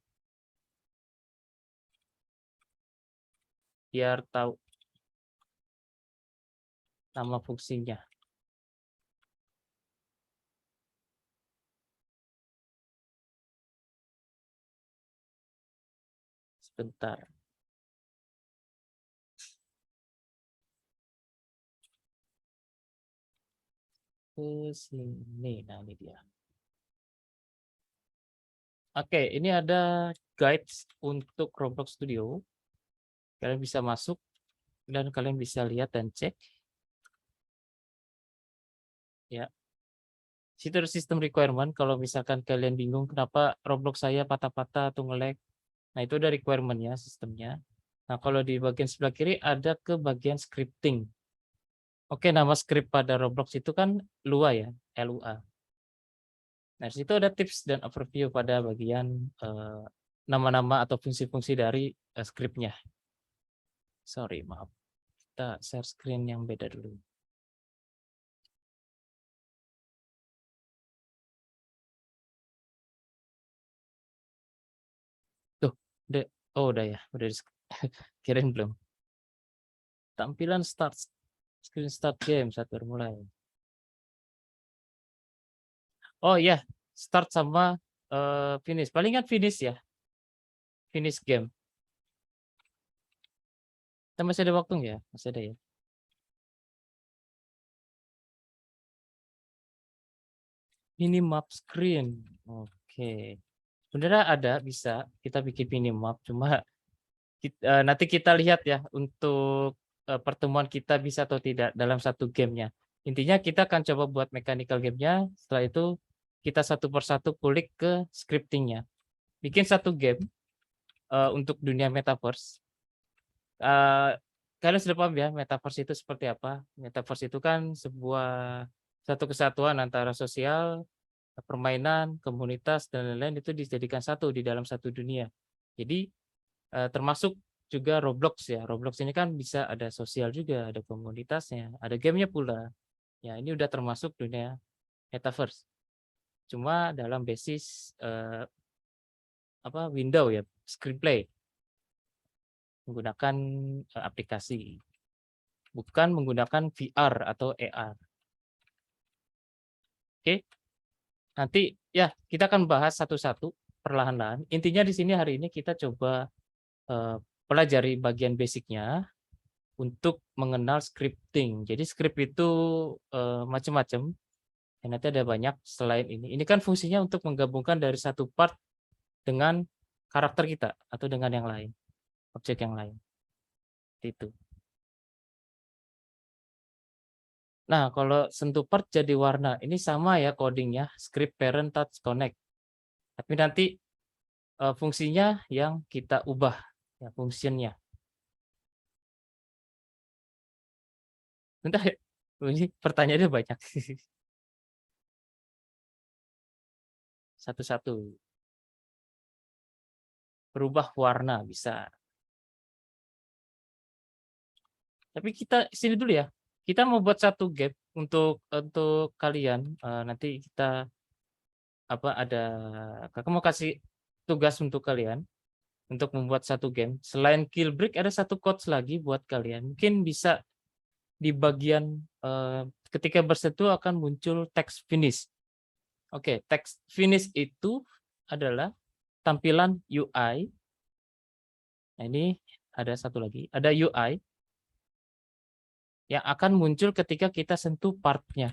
biar tahu nama fungsinya. Sebentar. Ke sini, nah ini dia. Oke, ini ada guides untuk Roblox Studio. Kalian bisa masuk dan kalian bisa lihat dan cek. Ya, situ ada sistem requirement. Kalau misalkan kalian bingung kenapa Roblox saya patah-patah atau nge-lag, nah itu ada requirement-nya sistemnya. Nah, kalau di bagian sebelah kiri ada ke bagian scripting. Oke, nama script pada Roblox itu kan Lua ya, LUA. Nah, di situ ada tips dan overview pada bagian nama-nama atau fungsi-fungsi dari scriptnya. Sorry, maaf. Kita share screen yang beda dulu. Tuh, udah ya, udah kirain belum. Tampilan screen start game saat bermulai. Oh iya, start sama finish. Palingan finish ya. Finish game. Kita masih ada waktu nggak ya? Masih ada ya. Minimap screen. Oke. Sebenarnya ada, bisa kita bikin minimap, cuma nanti kita lihat ya untuk pertemuan kita bisa atau tidak dalam satu gamenya. Intinya kita akan coba buat mechanical gamenya, setelah itu kita satu persatu kulik ke scriptingnya. Bikin satu game untuk dunia metaverse. Kalian sudah paham ya metaverse itu seperti apa? Metaverse itu kan sebuah satu kesatuan antara sosial, permainan, komunitas, dan lain-lain itu dijadikan satu di dalam satu dunia. Jadi termasuk juga Roblox ya. Roblox ini kan bisa ada sosial juga, ada komunitasnya, ada gamenya pula. Ya, ini udah termasuk dunia metaverse. Cuma dalam basis window ya, screenplay. Menggunakan aplikasi. Bukan menggunakan VR atau AR. Oke. Nanti ya kita akan bahas satu-satu perlahan-lahan. Intinya di sini hari ini kita coba pelajari bagian basicnya untuk mengenal scripting. Jadi script itu macam-macam. Dan nanti ada banyak selain ini. Ini kan fungsinya untuk menggabungkan dari satu part dengan karakter kita atau dengan yang lain, objek yang lain. Itu. Nah, kalau sentuh part jadi warna. Ini sama ya codingnya, script parent touch connect. Tapi nanti fungsinya yang kita ubah, ya fungsinya. Bentar ya, ini pertanyaannya banyak. Satu-satu. Berubah warna bisa. Tapi kita sini dulu ya. Kita mau buat satu game untuk kalian. Nanti kita ada kakak mau kasih tugas untuk kalian untuk membuat satu game. Selain kill break ada satu codes lagi buat kalian. Mungkin bisa di bagian ketika bersentuh akan muncul text finish. Oke, text finish itu adalah tampilan UI. Nah, ini ada satu lagi, ada UI yang akan muncul ketika kita sentuh partnya.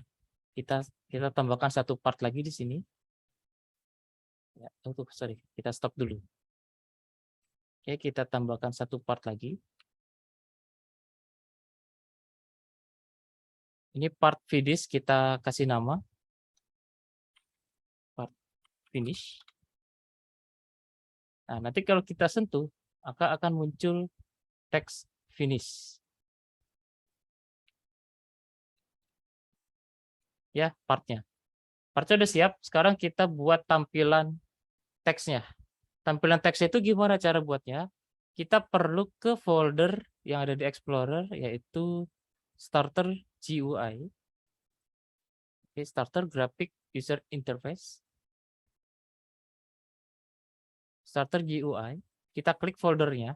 Kita tambahkan satu part lagi di sini. Ya, sorry, kita stop dulu. Oke, kita tambahkan satu part lagi. Ini part finish, kita kasih nama. Part finish. Nah, nanti kalau kita sentuh, maka akan muncul text finish. ya partnya. Partnya udah siap. Sekarang kita buat tampilan teksnya. Tampilan teksnya itu gimana cara buatnya? Kita perlu ke folder yang ada di Explorer, yaitu Starter GUI. Oke, Starter Graphic User Interface. Starter GUI. Kita klik foldernya.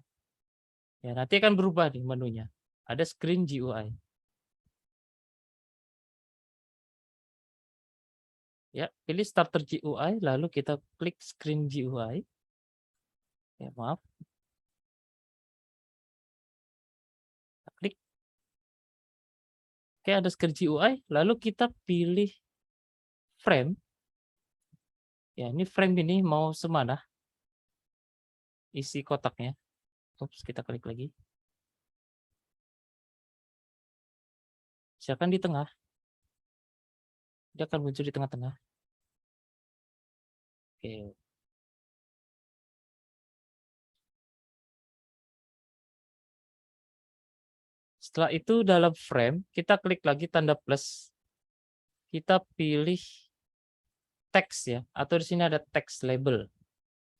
Ya, nanti akan berubah nih menunya. Ada Screen GUI. Ya, pilih Starter GUI, lalu kita klik Screen GUI. Ya, maaf. Kita klik. Oke, ada Screen GUI, lalu kita pilih frame. Ya, ini frame ini mau semana isi kotaknya. Ups, kita klik lagi. Silakan di tengah. Dia akan muncul di tengah-tengah. Oke. Setelah itu dalam frame, kita klik lagi tanda plus. Kita pilih teks ya, atau di sini ada text label.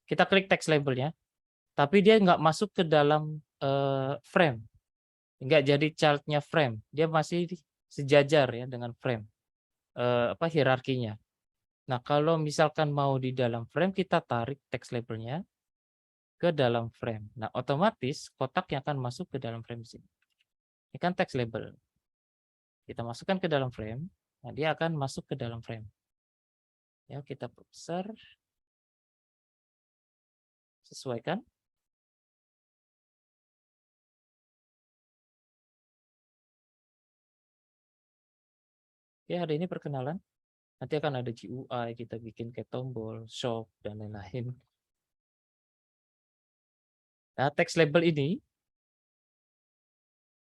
Kita klik text labelnya, tapi dia nggak masuk ke dalam frame. Nggak jadi childnya frame. Dia masih sejajar ya dengan frame. Hierarkinya. Nah, kalau misalkan mau di dalam frame, kita tarik text labelnya ke dalam frame. Nah, otomatis kotak yang akan masuk ke dalam frame sini. Ini kan text label. Kita masukkan ke dalam frame. Nah, dia akan masuk ke dalam frame. Ya, kita besar. Sesuaikan. Ya, hari ini perkenalan. Nanti akan ada GUI, kita bikin kayak tombol, shop, dan lain-lain. Nah, text label ini,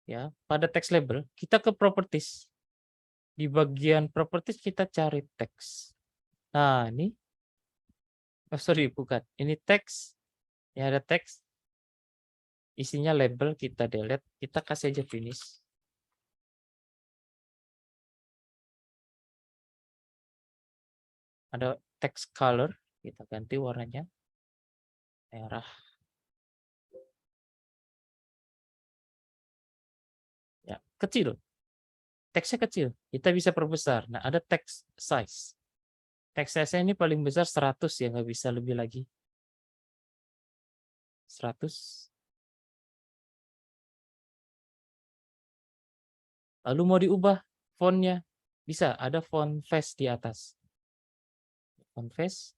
ya, pada text label, kita ke properties. Di bagian properties kita cari teks. Nah, ini, bukan. Ini teks, ya ada teks. Isinya label, kita delete, kita kasih aja finish. Ada text color, kita ganti warnanya merah. Ya, kecil. Teksnya kecil, kita bisa perbesar. Nah, ada text size. Text size ini paling besar 100 ya, nggak bisa lebih lagi. 100. Lalu mau diubah fontnya, bisa, ada font face di atas. Font face.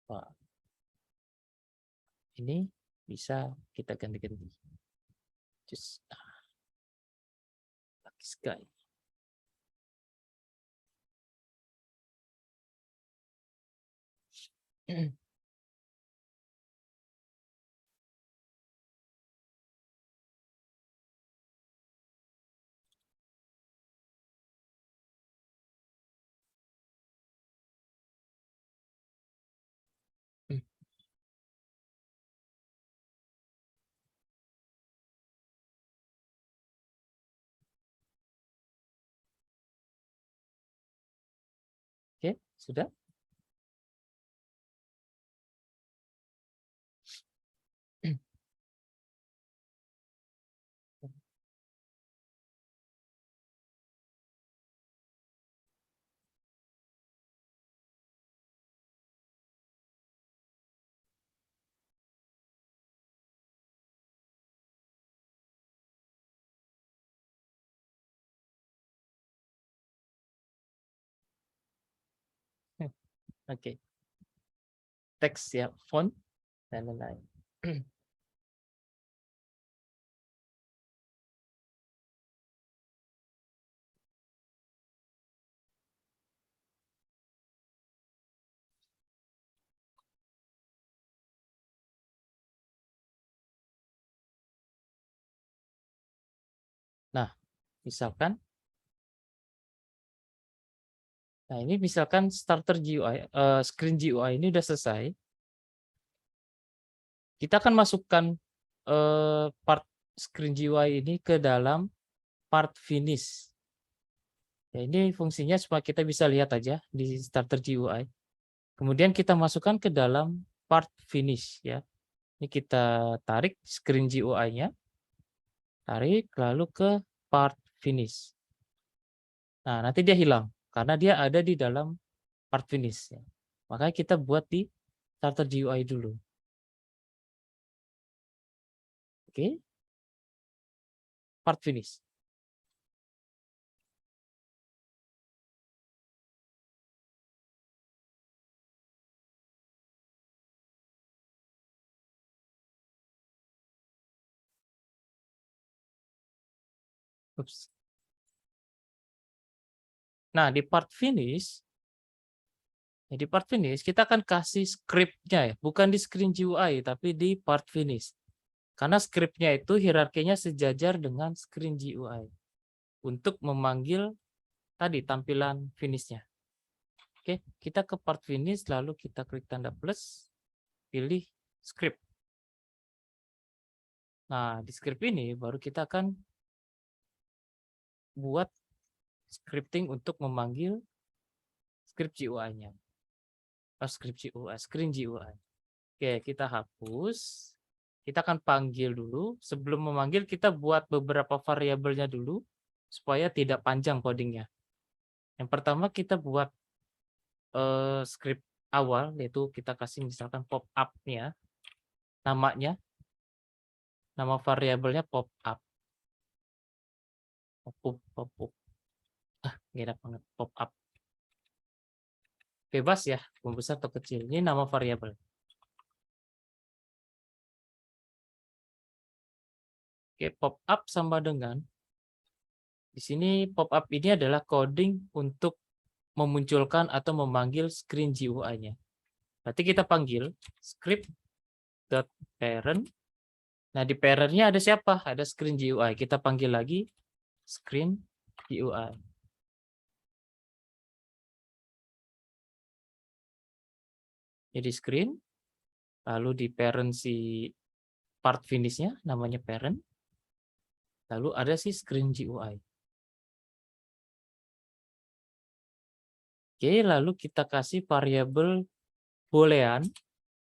Wah. Ini bisa kita ganti-ganti. Just lucky sky. Oke, sudah. Oke. Teks ya, font dan lain-lain. Nah, misalkan ini misalkan starter GUI, screen GUI ini udah selesai. Kita akan masukkan part screen GUI ini ke dalam part finish. Ya, ini fungsinya supaya kita bisa lihat aja di starter GUI. Kemudian kita masukkan ke dalam part finish ya. Ini kita tarik screen GUI-nya. Tarik lalu ke part finish. Nah, nanti dia hilang karena dia ada di dalam part finish ya. Makanya kita buat di starter GUI dulu. Oke. Part finish. Ups. Nah, di part finish, ya di part finish kita akan kasih script-nya ya, bukan di screen GUI tapi di part finish. Karena script-nya itu hierarkinya sejajar dengan screen GUI untuk memanggil tadi tampilan finish-nya. Oke, kita ke part finish lalu kita klik tanda plus, pilih script. Nah, di script ini baru kita akan buat scripting untuk memanggil script GUI-nya. Script GUI, screen GUI. Oke, kita hapus. Kita akan panggil dulu. Sebelum memanggil, kita buat beberapa variabelnya dulu supaya tidak panjang codingnya. Yang pertama kita buat script awal, yaitu kita kasih misalkan pop-up-nya, namanya, nama variabelnya pop-up. Pop-up. Gak enak banget, pop-up. Bebas ya, membesar atau kecil. Ini nama variabel. Oke, pop-up sama dengan di sini pop-up ini adalah coding untuk memunculkan atau memanggil screen GUI-nya. Berarti kita panggil script.parent. Nah, di parent-nya ada siapa? Ada screen GUI. Kita panggil lagi screen GUI. Jadi screen, lalu di parent si part finish-nya namanya parent, lalu ada si screen GUI. Oke, lalu kita kasih variabel boolean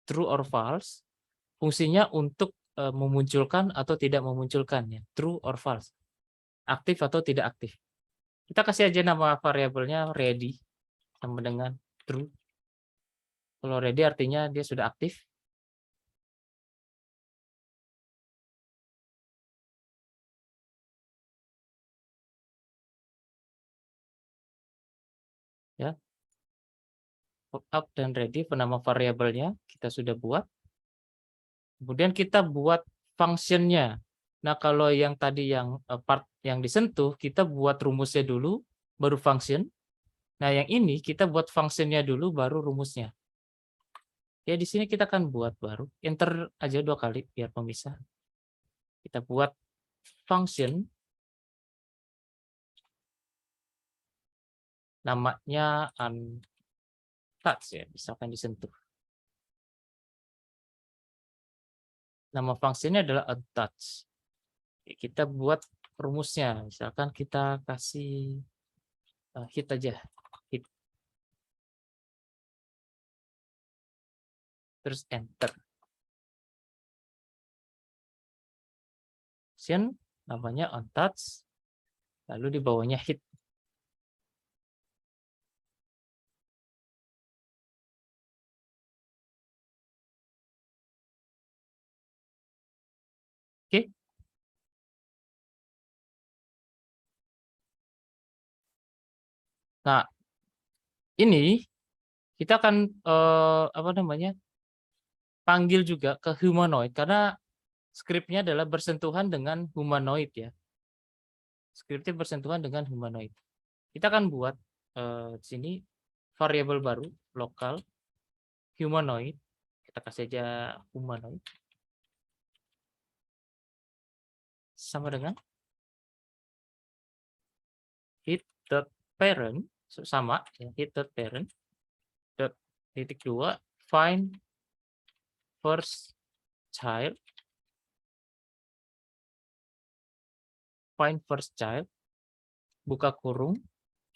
true or false, fungsinya untuk memunculkan atau tidak memunculkannya, true or false, aktif atau tidak aktif. Kita kasih aja nama variabelnya ready sama dengan true. Kalau ready artinya dia sudah aktif. Ya. Pop-up dan ready penama variabelnya kita sudah buat. Kemudian kita buat functionnya. Nah, kalau yang tadi yang part yang disentuh, kita buat rumusnya dulu, baru function. Nah, yang ini kita buat functionnya dulu, baru rumusnya. Ya, di sini kita akan buat baru. Enter aja 2 kali biar pemisah. Kita buat function. Namanya untouch ya, misalkan disentuh. Nama fungsinya adalah untouch. Kita buat rumusnya, misalkan kita kasih hit aja, hit. Terus enter. Function namanya untouch, lalu di bawahnya hit. Oke. Nah, ini kita akan apa namanya? Panggil juga ke humanoid karena skripnya adalah bersentuhan dengan humanoid ya. Skripnya bersentuhan dengan humanoid. Kita akan buat di sini variabel baru lokal humanoid. Kita kasih aja humanoid. Sama dengan hit.parent sama ya, hit.parent titik 2 find first child find first child, buka kurung,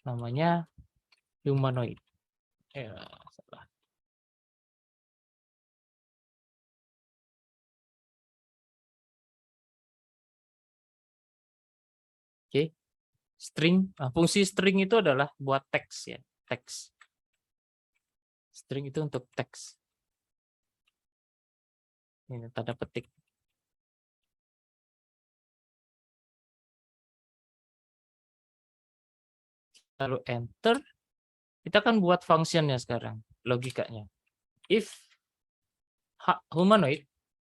namanya humanoid. Ya, salah. Oke, string. Fungsi string itu adalah buat teks ya, teks. String itu untuk teks. Ini tanda petik. Lalu enter, kita akan buat functionnya sekarang, logikanya. If humanoid,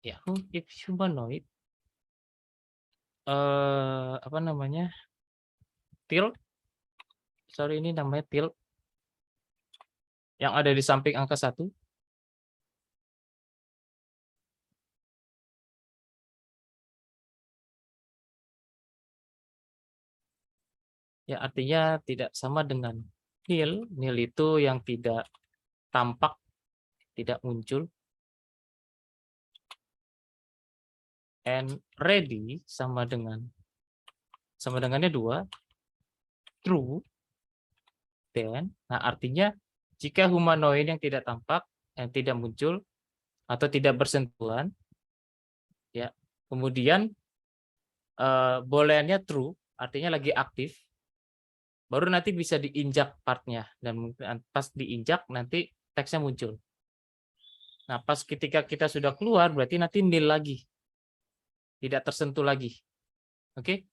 ya, if humanoid, apa namanya, tilde, sorry ini namanya tilde, yang ada di samping angka 1. Ya, artinya tidak sama dengan nil. Nil itu yang tidak tampak, tidak muncul. And ready sama dengannya 2. True. Then, nah artinya jika humanoid yang tidak tampak, yang tidak muncul atau tidak bersentuhan, ya, kemudian booleannya true, artinya lagi aktif, baru nanti bisa diinjak partnya, dan pas diinjak nanti teksnya muncul. Nah, pas ketika kita sudah keluar berarti nanti nil lagi, tidak tersentuh lagi. Oke?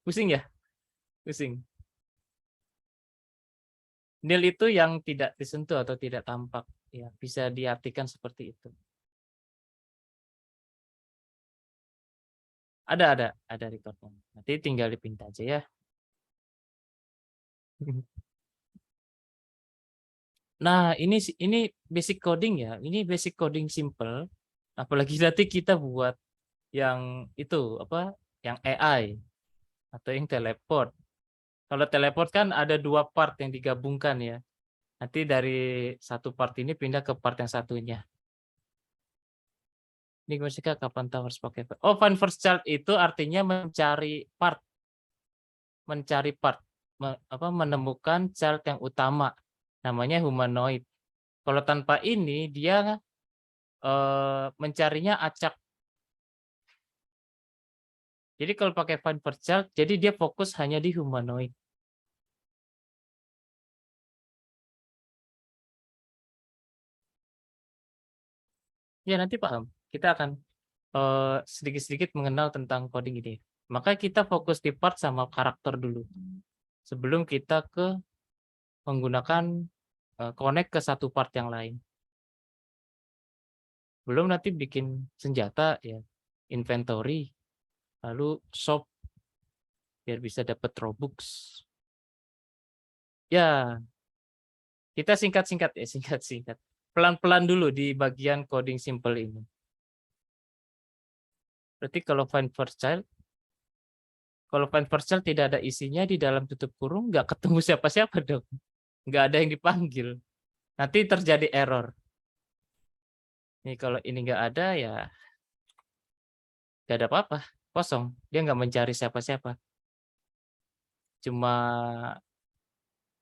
Pusing ya? Pusing. Nil itu yang tidak disentuh atau tidak tampak, ya, bisa diartikan seperti itu. Ada recordnya. Nanti tinggal dipindah aja ya. Nah, ini basic coding ya. Ini basic coding simple. Apalagi nanti kita buat yang itu apa? Yang AI atau yang teleport. Kalau teleport kan ada 2 part yang digabungkan ya. Nanti dari satu part ini pindah ke part yang satunya. Ini Musika kapan tahu harus pakai? Oh, find first child itu artinya mencari part. Mencari part. Menemukan child yang utama. Namanya humanoid. Kalau tanpa ini dia mencarinya acak. Jadi kalau pakai find first child, jadi dia fokus hanya di humanoid. Ya nanti paham. Kita akan sedikit-sedikit mengenal tentang coding ini. Maka kita fokus di part sama karakter dulu. Sebelum kita ke menggunakan connect ke satu part yang lain. Belum nanti bikin senjata ya, inventory, lalu shop biar bisa dapat Robux. Ya, kita singkat-singkat ya, singkat-singkat. Pelan-pelan dulu di bagian coding simple ini. Berarti kalau find first child tidak ada isinya di dalam tutup kurung, nggak ketemu siapa-siapa dong. Nggak ada yang dipanggil. Nanti terjadi error. Ini kalau ini nggak ada ya nggak ada apa-apa, kosong. Dia nggak mencari siapa-siapa. Cuma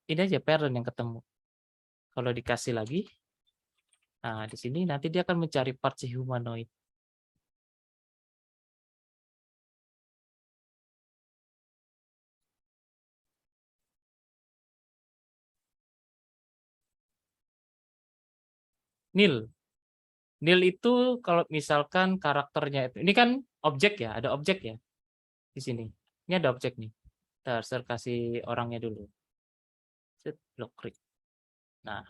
ini aja parent yang ketemu. Kalau dikasih lagi, nah di sini nanti dia akan mencari part si humanoid. Nil. Nil itu kalau misalkan karakternya itu, ini kan objek ya, ada objek ya di sini. Ini ada objek nih. Saya kasih orangnya dulu. Set block klik. Nah,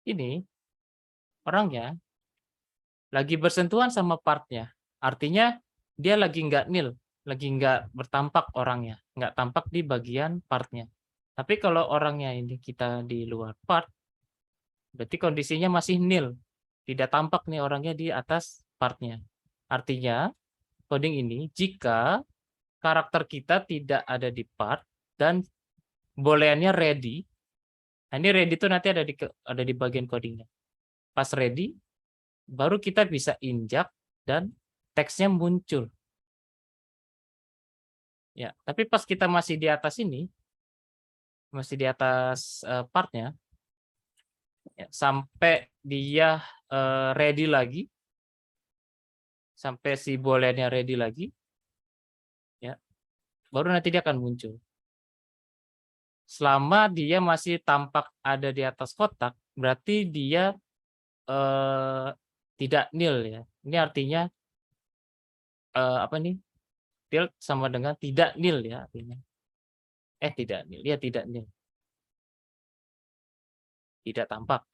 ini orangnya lagi bersentuhan sama partnya. Artinya dia lagi nggak nil, lagi nggak bertampak orangnya, nggak tampak di bagian partnya. Tapi kalau orangnya ini kita di luar part, berarti kondisinya masih nil, tidak tampak nih orangnya di atas partnya. Artinya coding ini jika karakter kita tidak ada di part dan booleannya ready, Nah, ini ready itu nanti ada di bagian codingnya. Pas ready, baru kita bisa injak dan teksnya muncul. Ya, tapi pas kita masih di atas ini, masih di atas partnya, ya, sampai dia ready lagi, sampai si bolennya ready lagi, ya, baru nanti dia akan muncul. Selama dia masih tampak ada di atas kotak, berarti dia tidak nil ya. Ini artinya apa nih? Tilt sama dengan tidak nil ya artinya. Tidak nil, ya tidak nil. Tidak tampak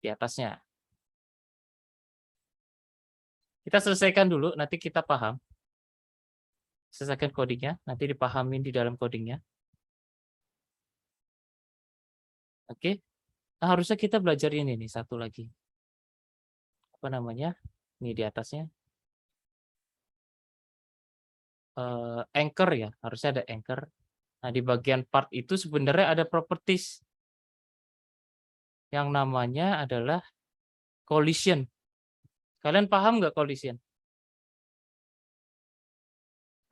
di atasnya. Kita selesaikan dulu, nanti kita paham. Selesaikan codingnya, nanti dipahamin di dalam codingnya. Oke. Nah, harusnya kita belajar ini nih, satu lagi. Apa namanya? Ini di atasnya. Anchor ya, harusnya ada anchor. Nah, di bagian part itu sebenarnya ada properties yang namanya adalah collision. Kalian paham nggak collision?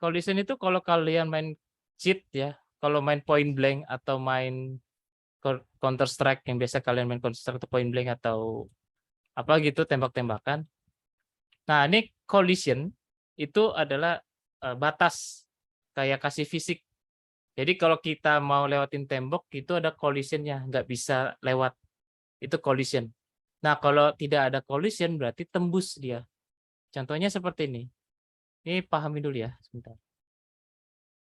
Collision itu kalau kalian main cheat ya, kalau main point blank atau main Counter Strike yang biasa kalian main Counter Strike atau point blank atau apa gitu tembak-tembakan. Nah, ini collision itu adalah batas kayak kasih fisik. Jadi kalau kita mau lewatin tembok itu ada collisionnya, nggak bisa lewat. Itu collision. Nah, kalau tidak ada collision berarti tembus dia. Contohnya seperti ini. Ini pahami dulu ya, sebentar.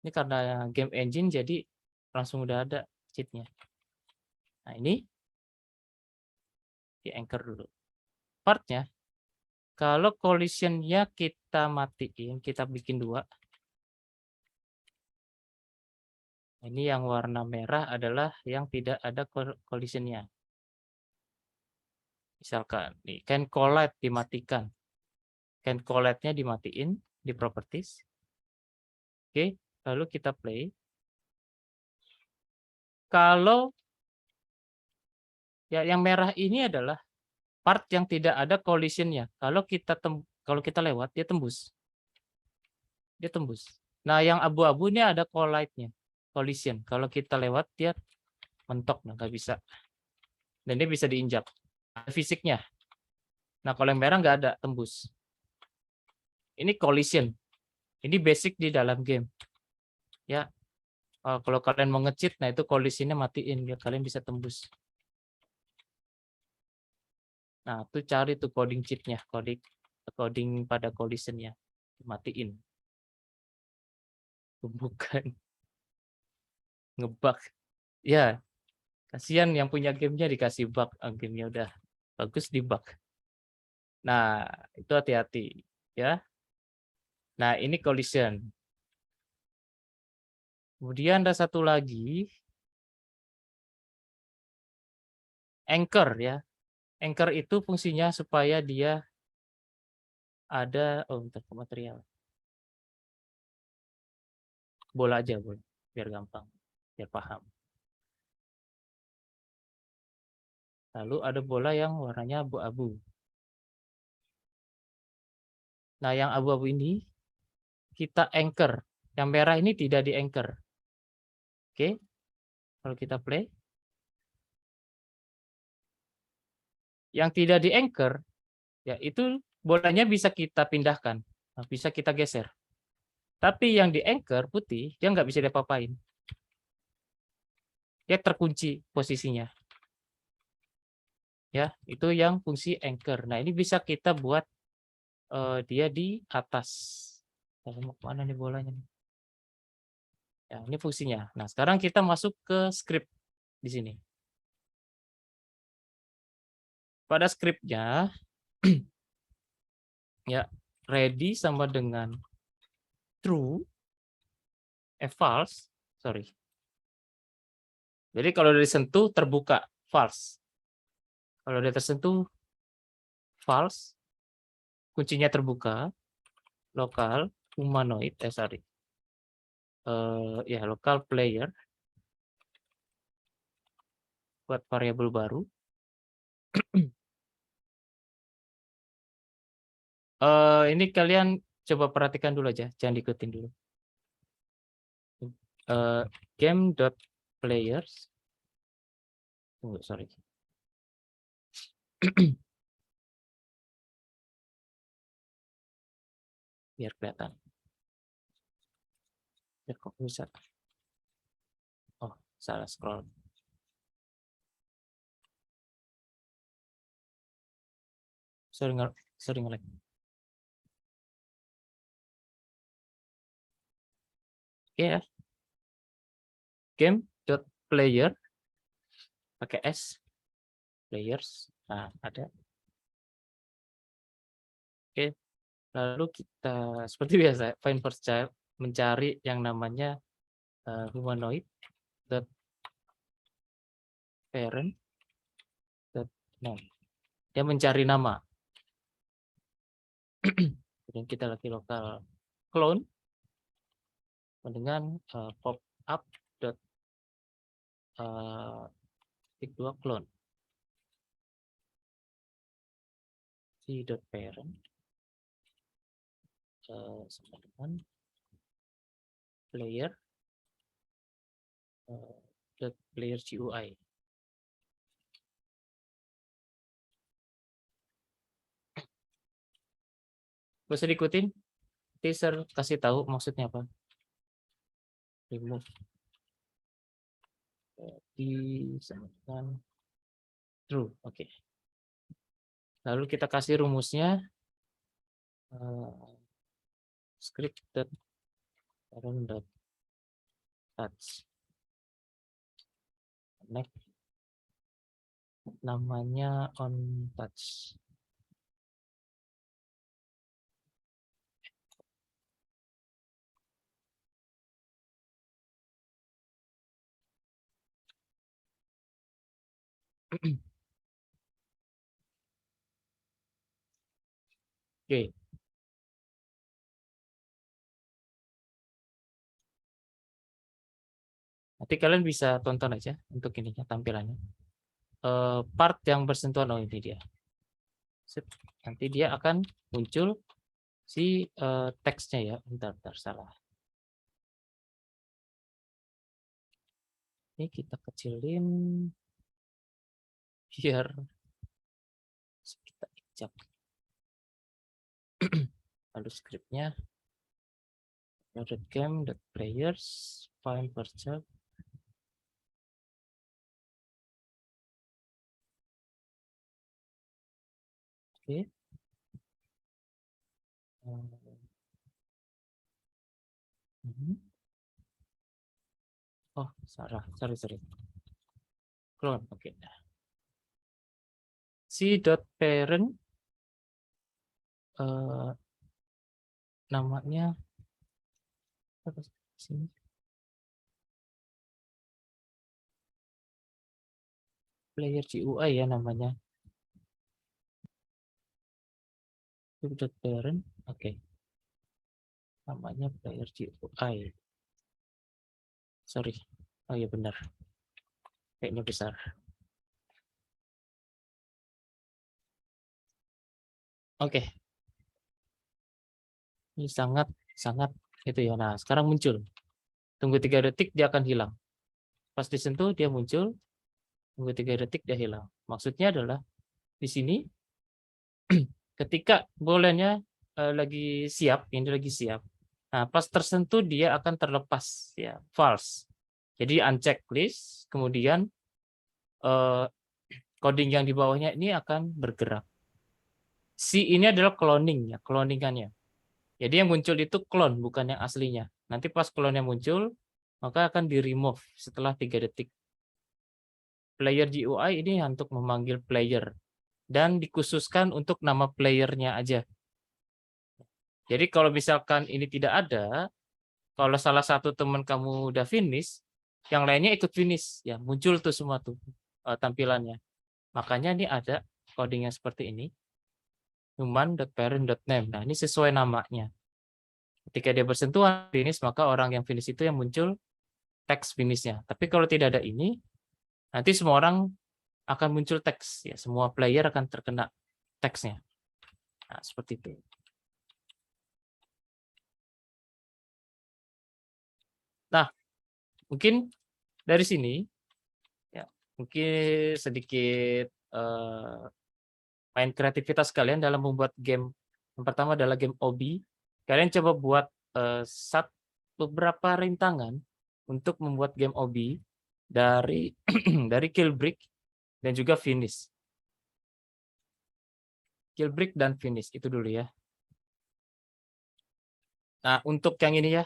Ini karena game engine jadi langsung udah ada cheatnya. Nah, ini di anchor dulu. Partnya, kalau collisionnya kita matiin, kita bikin 2. Ini yang warna merah adalah yang tidak ada collisionnya. Misalkan, nih, can collide dimatikan. Can collide-nya dimatiin di properties. Oke, lalu kita play. Kalau ya yang merah ini adalah part yang tidak ada collision-nya. Kalau kita lewat dia tembus. Dia tembus. Nah, yang abu-abu ini ada collide-nya. Collision. Kalau kita lewat dia mentok, nah nggak bisa. Dan dia bisa diinjak. Ada fisiknya. Nah, kalau yang merah nggak ada tembus. Ini collision. Ini basic di dalam game. Ya, kalau kalian mau nge-cheat, nah itu collision-nya matiin biar kalian bisa tembus. Nah, tuh cari tuh coding cheat-nya, coding pada collision-nya. Matiin. Bukan ngebug. Ya, kasihan yang punya gamenya dikasih bug. Gamenya udah bagus di bug. Nah, itu hati-hati ya. Nah, ini collision. Kemudian ada satu lagi. Anchor ya. Anchor itu fungsinya supaya dia ada, bentar ke material. Bola aja, boleh. Biar gampang. Biar paham. Lalu ada bola yang warnanya abu-abu. Nah, yang abu-abu ini kita anchor. Yang merah ini tidak di anchor. Oke. Kalau kita play. Yang tidak di anchor, ya itu bolanya bisa kita pindahkan. Nah, bisa kita geser. Tapi yang di anchor putih, dia nggak bisa diapa-apain. Dia terkunci posisinya. Ya, itu yang fungsi anchor. Nah, ini bisa kita buat dia di atas. Mau kemana nih bolanya nih? Ya, ini fungsinya. Nah, sekarang kita masuk ke script di sini. Pada scriptnya, ya ready sama dengan true, false, sorry. Jadi kalau dari sentuh terbuka, false. Kalau dia tersentuh, false. Kuncinya terbuka, lokal, humanoid, sorry. Ya, lokal player. buat variabel baru. Ini kalian coba perhatikan dulu aja, jangan diikutin dulu. Game.players. Tunggu, sorry. Biar kelihatan. Ya, kok bisa? Oh, salah scroll. Sorry nge-lag. Oke ya. Game.player pakai S. Players. Nah, ada. Oke. Lalu kita seperti biasa find first child mencari yang namanya humanoid dot parent dot name. Dia mencari nama. Kemudian kita lagi lokal clone dengan pop up dot titik 2 clone si dot parent sama dengan player dot player GUI. Bisa diikutin, teaser kasih tahu maksudnya apa. Remove di dengan true, oke. Lalu kita kasih rumusnya script parent dot touch connect namanya on touch. Oke. Nanti kalian bisa tonton aja untuk ininya tampilannya. Part yang bersentuhan, oh ini dia. Nanti dia akan muncul si teksnya ya. Bentar, salah. Ini kita kecilin biar kita ejak. Lalu scriptnya game.players find first child. Oke. Oh, salah. Sorry. Clone. Oke. Si dot parent namanya apa sini? Player GUI ya namanya. Dot parent, oke. Namanya player GUI. Sorry. Oh iya benar. Kayaknya besar. Oke. Ini sangat itu ya. Nah, sekarang muncul. Tunggu 3 detik dia akan hilang. Pas disentuh dia muncul. Tunggu 3 detik dia hilang. Maksudnya adalah di sini ketika bolennya lagi siap, ini lagi siap. Nah, pas tersentuh dia akan terlepas ya, false. Jadi uncheck list, kemudian coding yang di bawahnya ini akan bergerak. Si ini adalah cloning ya, cloningannya. Jadi yang muncul itu clone bukan yang aslinya. Nanti pas clone-nya muncul, maka akan di remove setelah 3 detik. Player GUI ini untuk memanggil player dan dikhususkan untuk nama playernya aja. Jadi kalau misalkan ini tidak ada, kalau salah satu teman kamu udah finish, yang lainnya ikut finish, ya muncul tuh semua tuh tampilannya. Makanya ini ada codingnya seperti ini, human.parent.name. Nah ini sesuai namanya. Ketika dia bersentuhan finish, maka orang yang finish itu yang muncul teks finishnya. Tapi kalau tidak ada ini, Nanti semua orang akan muncul teks, ya, semua player akan terkena teksnya. Nah, seperti itu. Nah, mungkin dari sini, ya, mungkin sedikit main kreativitas kalian dalam membuat game. Yang pertama adalah game Obi. Kalian coba buat beberapa rintangan untuk membuat game Obi dari dari Killbrick dan juga Finish. Killbrick dan Finish itu dulu ya. Nah, untuk yang ini ya,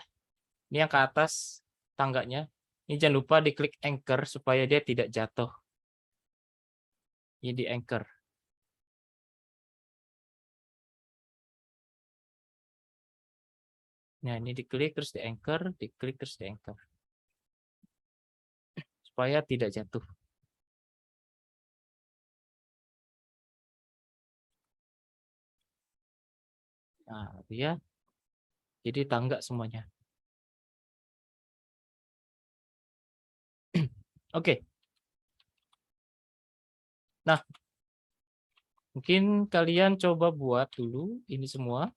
ini yang ke atas tangganya. Ini jangan lupa diklik anchor supaya dia tidak jatuh. Ini di anchor. Nah, ini diklik terus di anchor, diklik terus di anchor. Supaya tidak jatuh. Nah, dia jadi tangga semuanya. Oke. Nah, mungkin kalian coba buat dulu ini semua.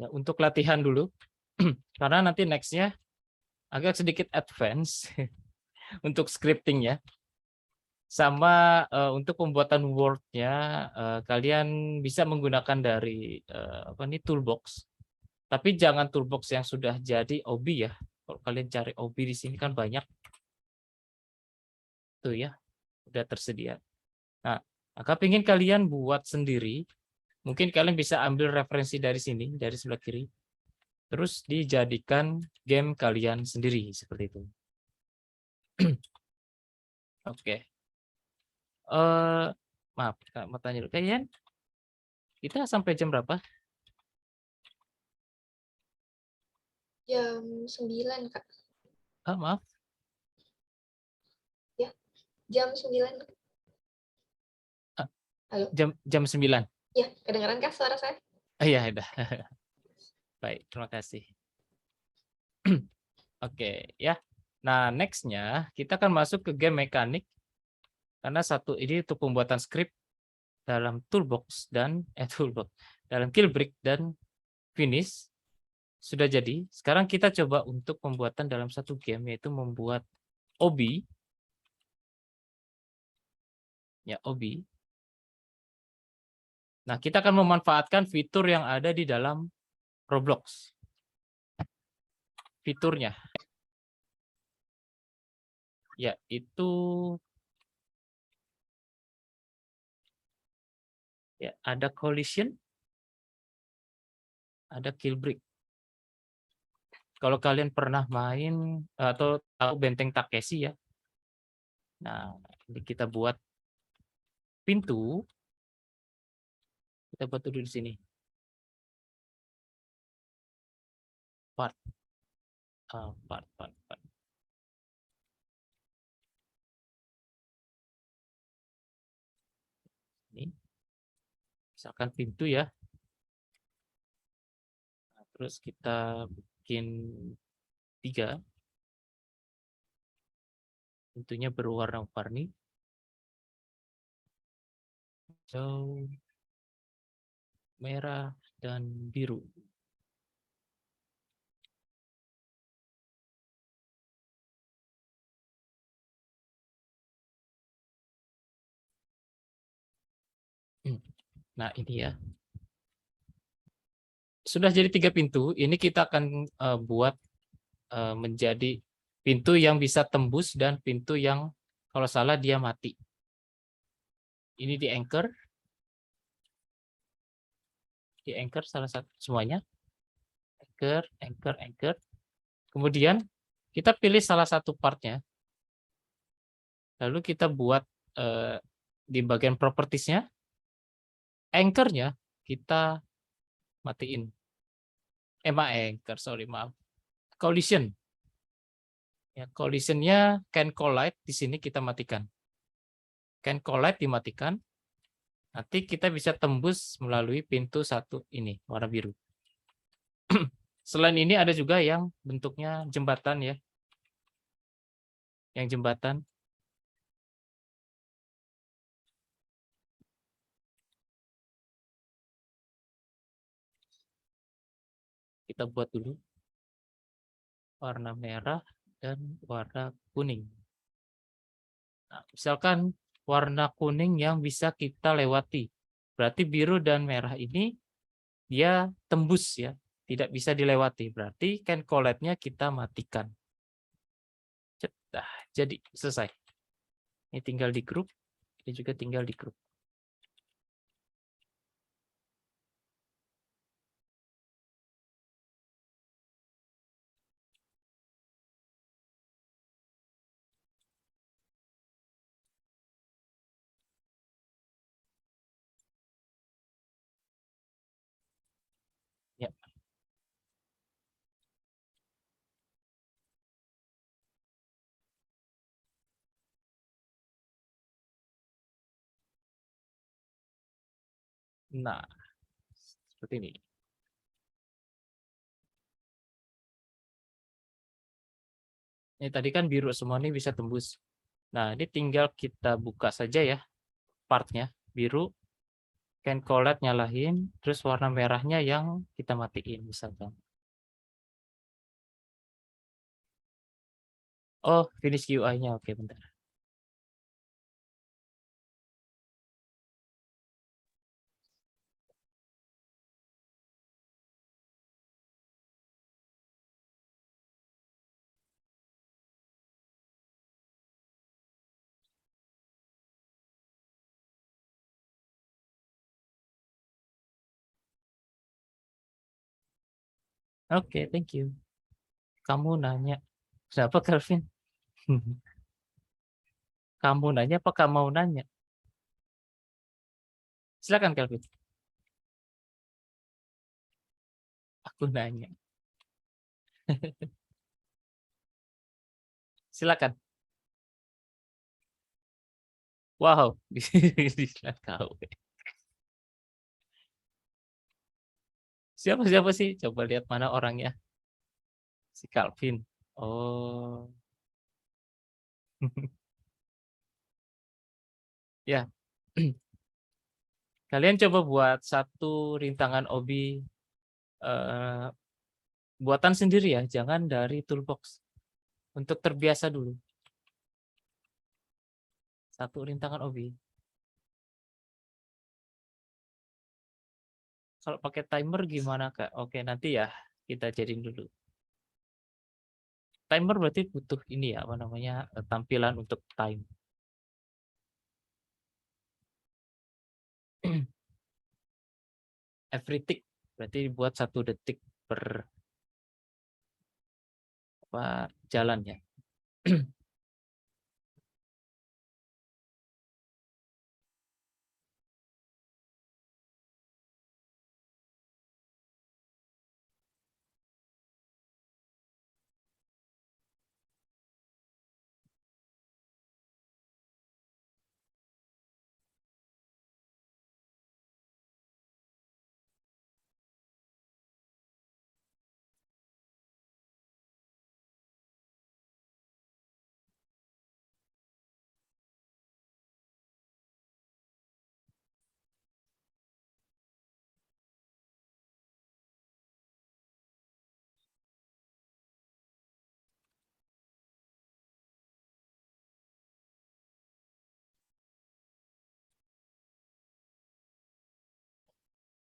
Ya, untuk latihan dulu. Karena nanti next-nya agak sedikit advance untuk scripting-nya. Sama untuk pembuatan Word-nya, kalian bisa menggunakan dari toolbox. Tapi jangan toolbox yang sudah jadi Obi ya. Kalau kalian cari Obi di sini kan banyak. Tuh ya, udah tersedia. Nah, maka ingin kalian buat sendiri, mungkin kalian bisa ambil referensi dari sini, dari sebelah kiri. Terus dijadikan game kalian sendiri, seperti itu. Oke. Maaf, Kak, mau tanya dulu. Kalian, kita sampai jam berapa? Jam 9, Kak. Maaf. Ya, jam 9. Halo. Jam 9. Ya, kedengaran kah suara saya? Iya, udah. Baik, terima kasih. Oke, ya. Nah, next-nya kita akan masuk ke game mekanik. Karena satu ini untuk pembuatan script dalam toolbox dan toolbox dalam Killbrick dan Finish sudah jadi. Sekarang kita coba untuk pembuatan dalam satu game, yaitu membuat Obi. Ya, Obi. Nah, kita akan memanfaatkan fitur yang ada di dalam Roblox. Fiturnya. Yaitu ya, ada collision, ada Killbrick. Kalau kalian pernah main atau tahu Benteng Takeshi ya. Nah, ini kita buat pintu. Kita buat dulu di sini. Part. Ini. Misalkan pintu ya. Nah, terus kita bikin 3. Pintunya berwarna-warni. Hijau, merah, dan biru. Nah, ini ya. Sudah jadi 3 pintu, ini kita akan buat menjadi pintu yang bisa tembus dan pintu yang kalau salah dia mati. Ini di anchor. Di anchor salah satu semuanya. Anchor. Kemudian kita pilih salah satu partnya. Lalu kita buat di bagian propertiesnya. Anchor-nya kita matiin. Maaf. Collision. Ya, collision-nya can collide di sini kita matikan. Can collide dimatikan. Nanti kita bisa tembus melalui pintu satu ini, warna biru. Selain ini ada juga yang bentuknya jembatan ya. Yang jembatan. Kita buat dulu warna merah dan warna kuning. Nah, misalkan warna kuning yang bisa kita lewati. Berarti biru dan merah ini dia tembus ya, tidak bisa dilewati. Berarti can collect-nya kita matikan. Nah, jadi selesai. Ini tinggal di grup, ini juga tinggal di grup. Ya. Nah, seperti ini. Ini tadi kan biru semua ini bisa tembus. Nah, ini tinggal kita buka saja ya partnya. Biru, can collect nyalain, terus warna merahnya yang kita matiin misalkan. Oh, finish UI-nya. Oke, bentar. Oke, thank you. Kamu nanya. Siapa Kelvin? Kamu nanya apa kamu mau nanya? Silakan Kelvin. Aku nanya. Silakan. Wow, bisa kau. Siapa sih? Coba lihat mana orangnya. Si Calvin. Oh. Ya. Kalian coba buat satu rintangan obi buatan sendiri ya, jangan dari toolbox. Untuk terbiasa dulu. Satu rintangan obi. Kalau pakai timer gimana Kak? Oke, nanti ya kita jadiin dulu. Timer berarti butuh ini ya, apa namanya, tampilan untuk time. Every tick berarti buat 1 detik per apa jalan ya.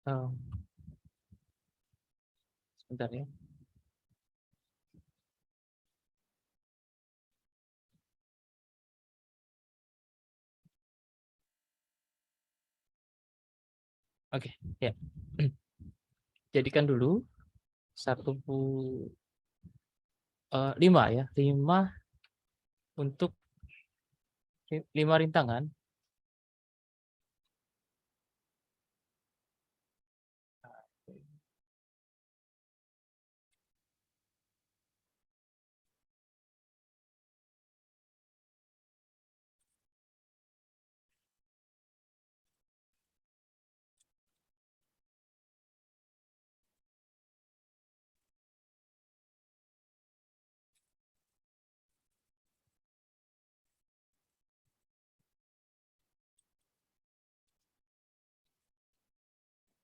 Oh, sebentar ya. Oke, ya. Jadikan dulu 5 ya, 5 untuk 5 rintangan.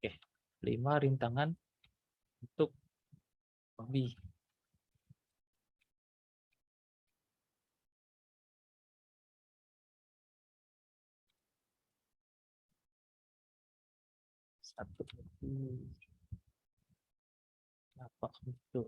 Oke, 5 rintangan untuk Babi. Satu lagi. Apa itu?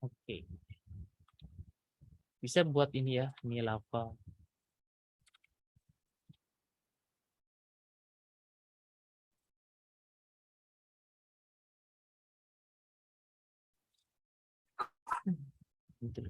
Oke. Bisa buat ini ya, ini lava. Gitu.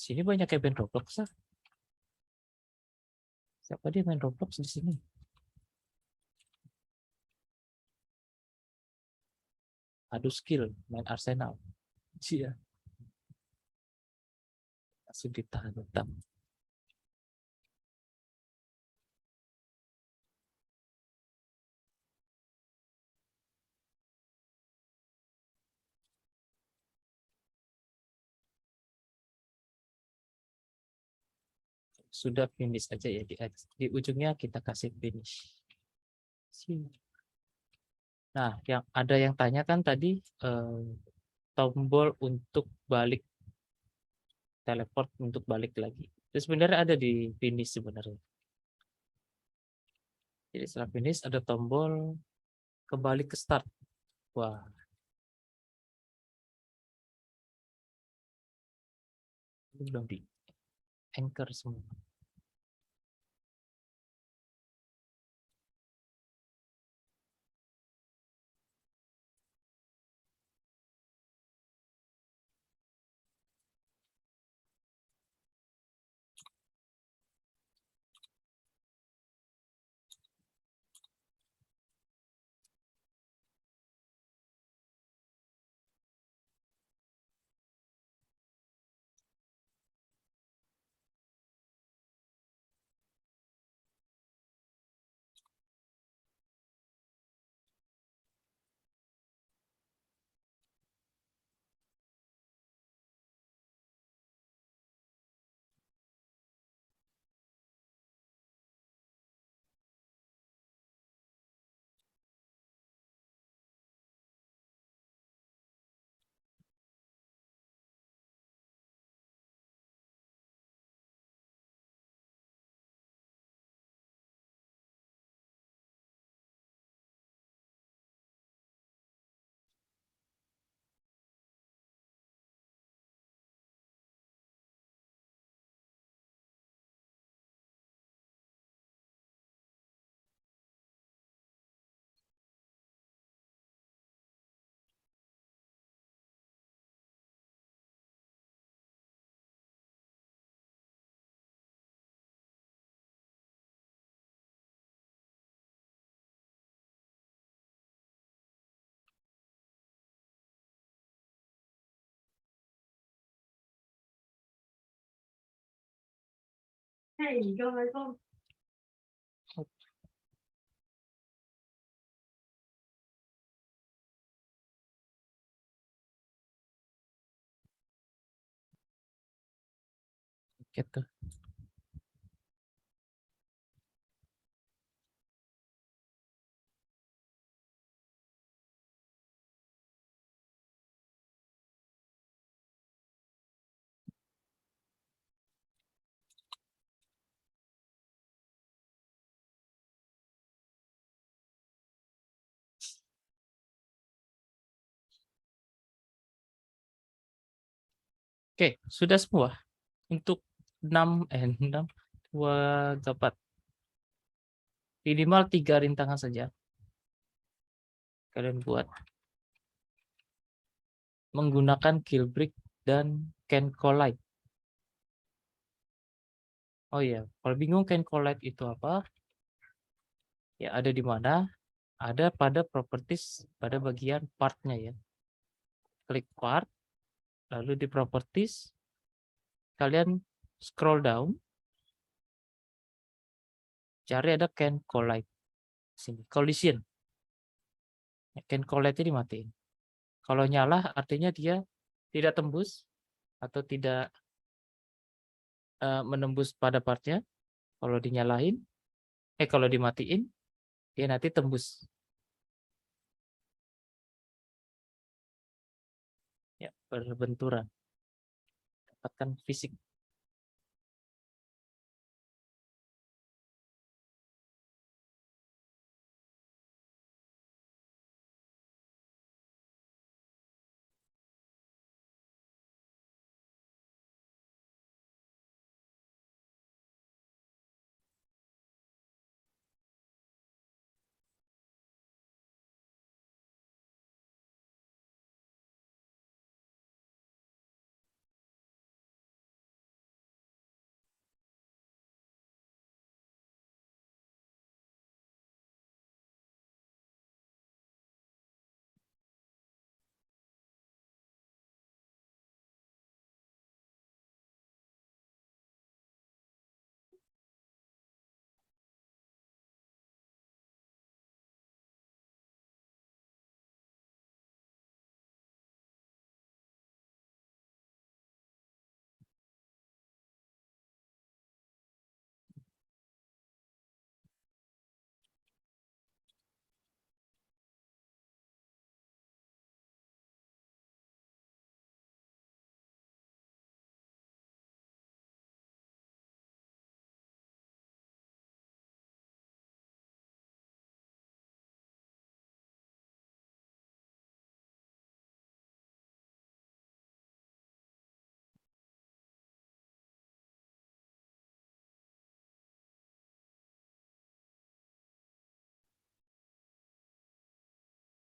Sini banyak yang main Roblox ah. Siapa dia main Roblox di sini? Aduh skill main Arsenal. Iya. Langsung ditahan utang. Sudah finish aja ya di ujungnya kita kasih finish. Nah, yang ada yang tanya kan tadi tombol untuk balik teleport untuk balik lagi. Itu sebenarnya ada di finish sebenarnya. Jadi setelah finish ada tombol kembali ke start. Wah. Ini belum di anchor semua. Gitu. Oke, sudah semua untuk 6 2 dapat minimal 3 rintangan saja kalian buat menggunakan Killbrick dan Can Collide. Oh iya, kalau bingung Can Collide itu apa? Ya ada di mana? Ada pada properties pada bagian partnya ya. Klik part, lalu di properties kalian scroll down, cari ada Can Collide. Sini, collision. Can Collide dimatiin. Kalau nyala artinya dia tidak tembus atau tidak menembus pada partnya. Kalau dinyalain, kalau dimatiin, dia nanti tembus. Ya, berbenturan. Dapatkan fisik.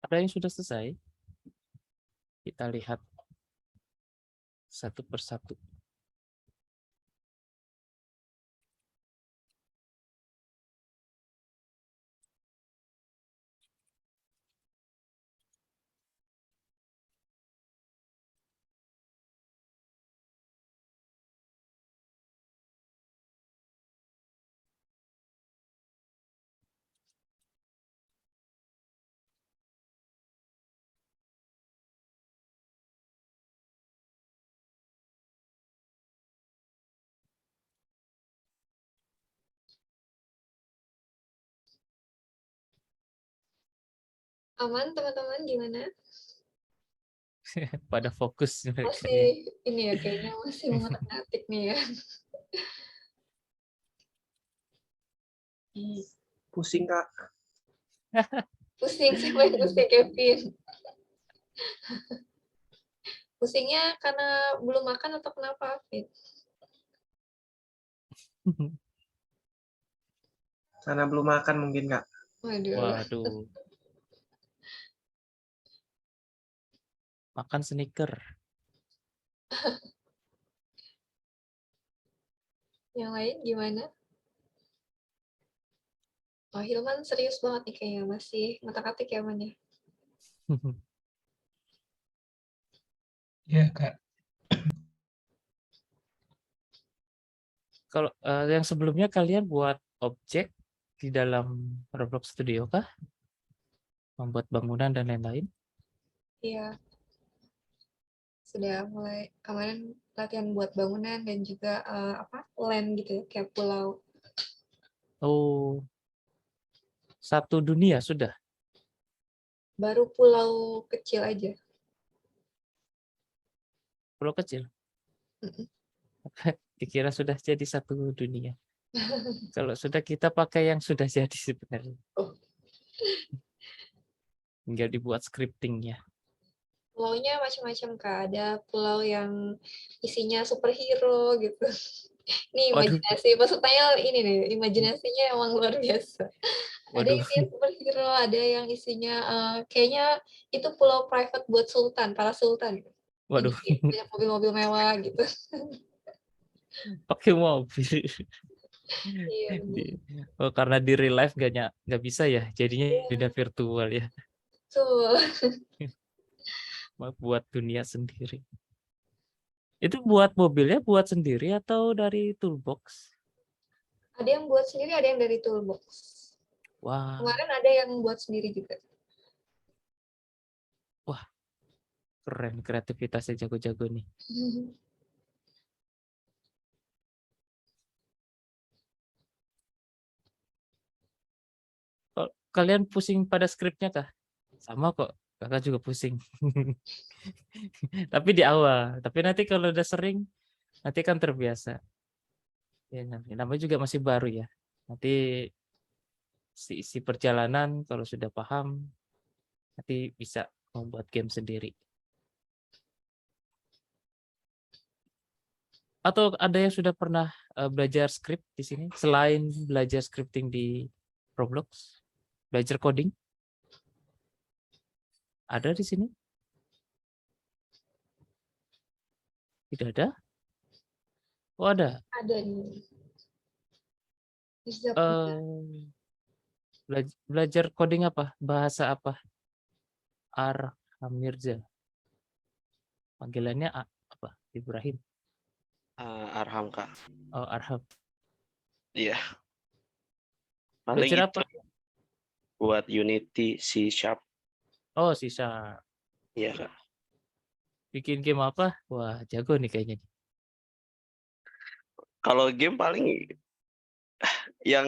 Ada yang sudah selesai. Kita lihat satu persatu. Aman teman-teman, gimana? Pada fokus mereka ya. Masih ini ya, kayaknya masih mengatik nih ya. Pusing, Kak. Pusing, siapa yang pusing, Kevin? Pusingnya karena belum makan atau kenapa, Fit? Karena belum makan mungkin, Kak. Waduh. Waduh. Makan sneaker. Yang lain gimana? Oh, Hilman serius banget nih kayaknya, masih ngotak-atik ya, Man ya? Ya, Kak. Kalau yang sebelumnya kalian buat objek di dalam Roblox Studio kah? Membuat bangunan dan lain-lain? Iya, sudah mulai kemarin latihan buat bangunan dan juga land gitu ya, kayak pulau. Oh, satu dunia sudah. Baru pulau kecil aja. Pulau kecil. Mm-mm. Dikira sudah jadi satu dunia. Kalau sudah kita pakai yang sudah jadi sebenarnya. Oh. Tinggal dibuat scriptingnya. Pulaunya macam-macam Kak. Ada pulau yang isinya superhero gitu. Ini Waduh, imajinasi, maksudnya ini nih, imajinasinya emang luar biasa. Ada yang waduh, isinya superhero, ada yang isinya kayaknya itu pulau private buat sultan, para sultan. waduh. Jadi banyak mobil-mobil mewah gitu. Pakai mobil. Iya benar. Oh, karena di real life nggak bisa ya. Jadinya dunia virtual ya. Tuh. Buat dunia sendiri. Itu buat mobilnya buat sendiri atau dari toolbox? Ada yang buat sendiri, ada yang dari toolbox. Wah, Kemarin ada yang buat sendiri juga. keren. Kreativitasnya jago-jago nih. Kalian pusing pada skripnya kah? Sama kok. Kakak juga pusing. Tapi di awal. Tapi nanti kalau udah sering, nanti kan terbiasa. Ya, namanya juga masih baru ya. Nanti isi perjalanan kalau sudah paham, nanti bisa membuat game sendiri. Atau ada yang sudah pernah belajar script di sini selain belajar scripting di Roblox? Belajar coding? Ada di sini? Tidak ada? Oh, ada. Ada nih. Bisa Belajar coding apa? Bahasa apa? Arham Mirza. Panggilannya apa? Ibrahim. Arham Kak. Oh, Arham. Iya. Paling Belajar itu apa? buat Unity, C#. Oh, sisa. Iya Kak. Bikin game apa? Wah, jago nih kayaknya. Kalau game paling yang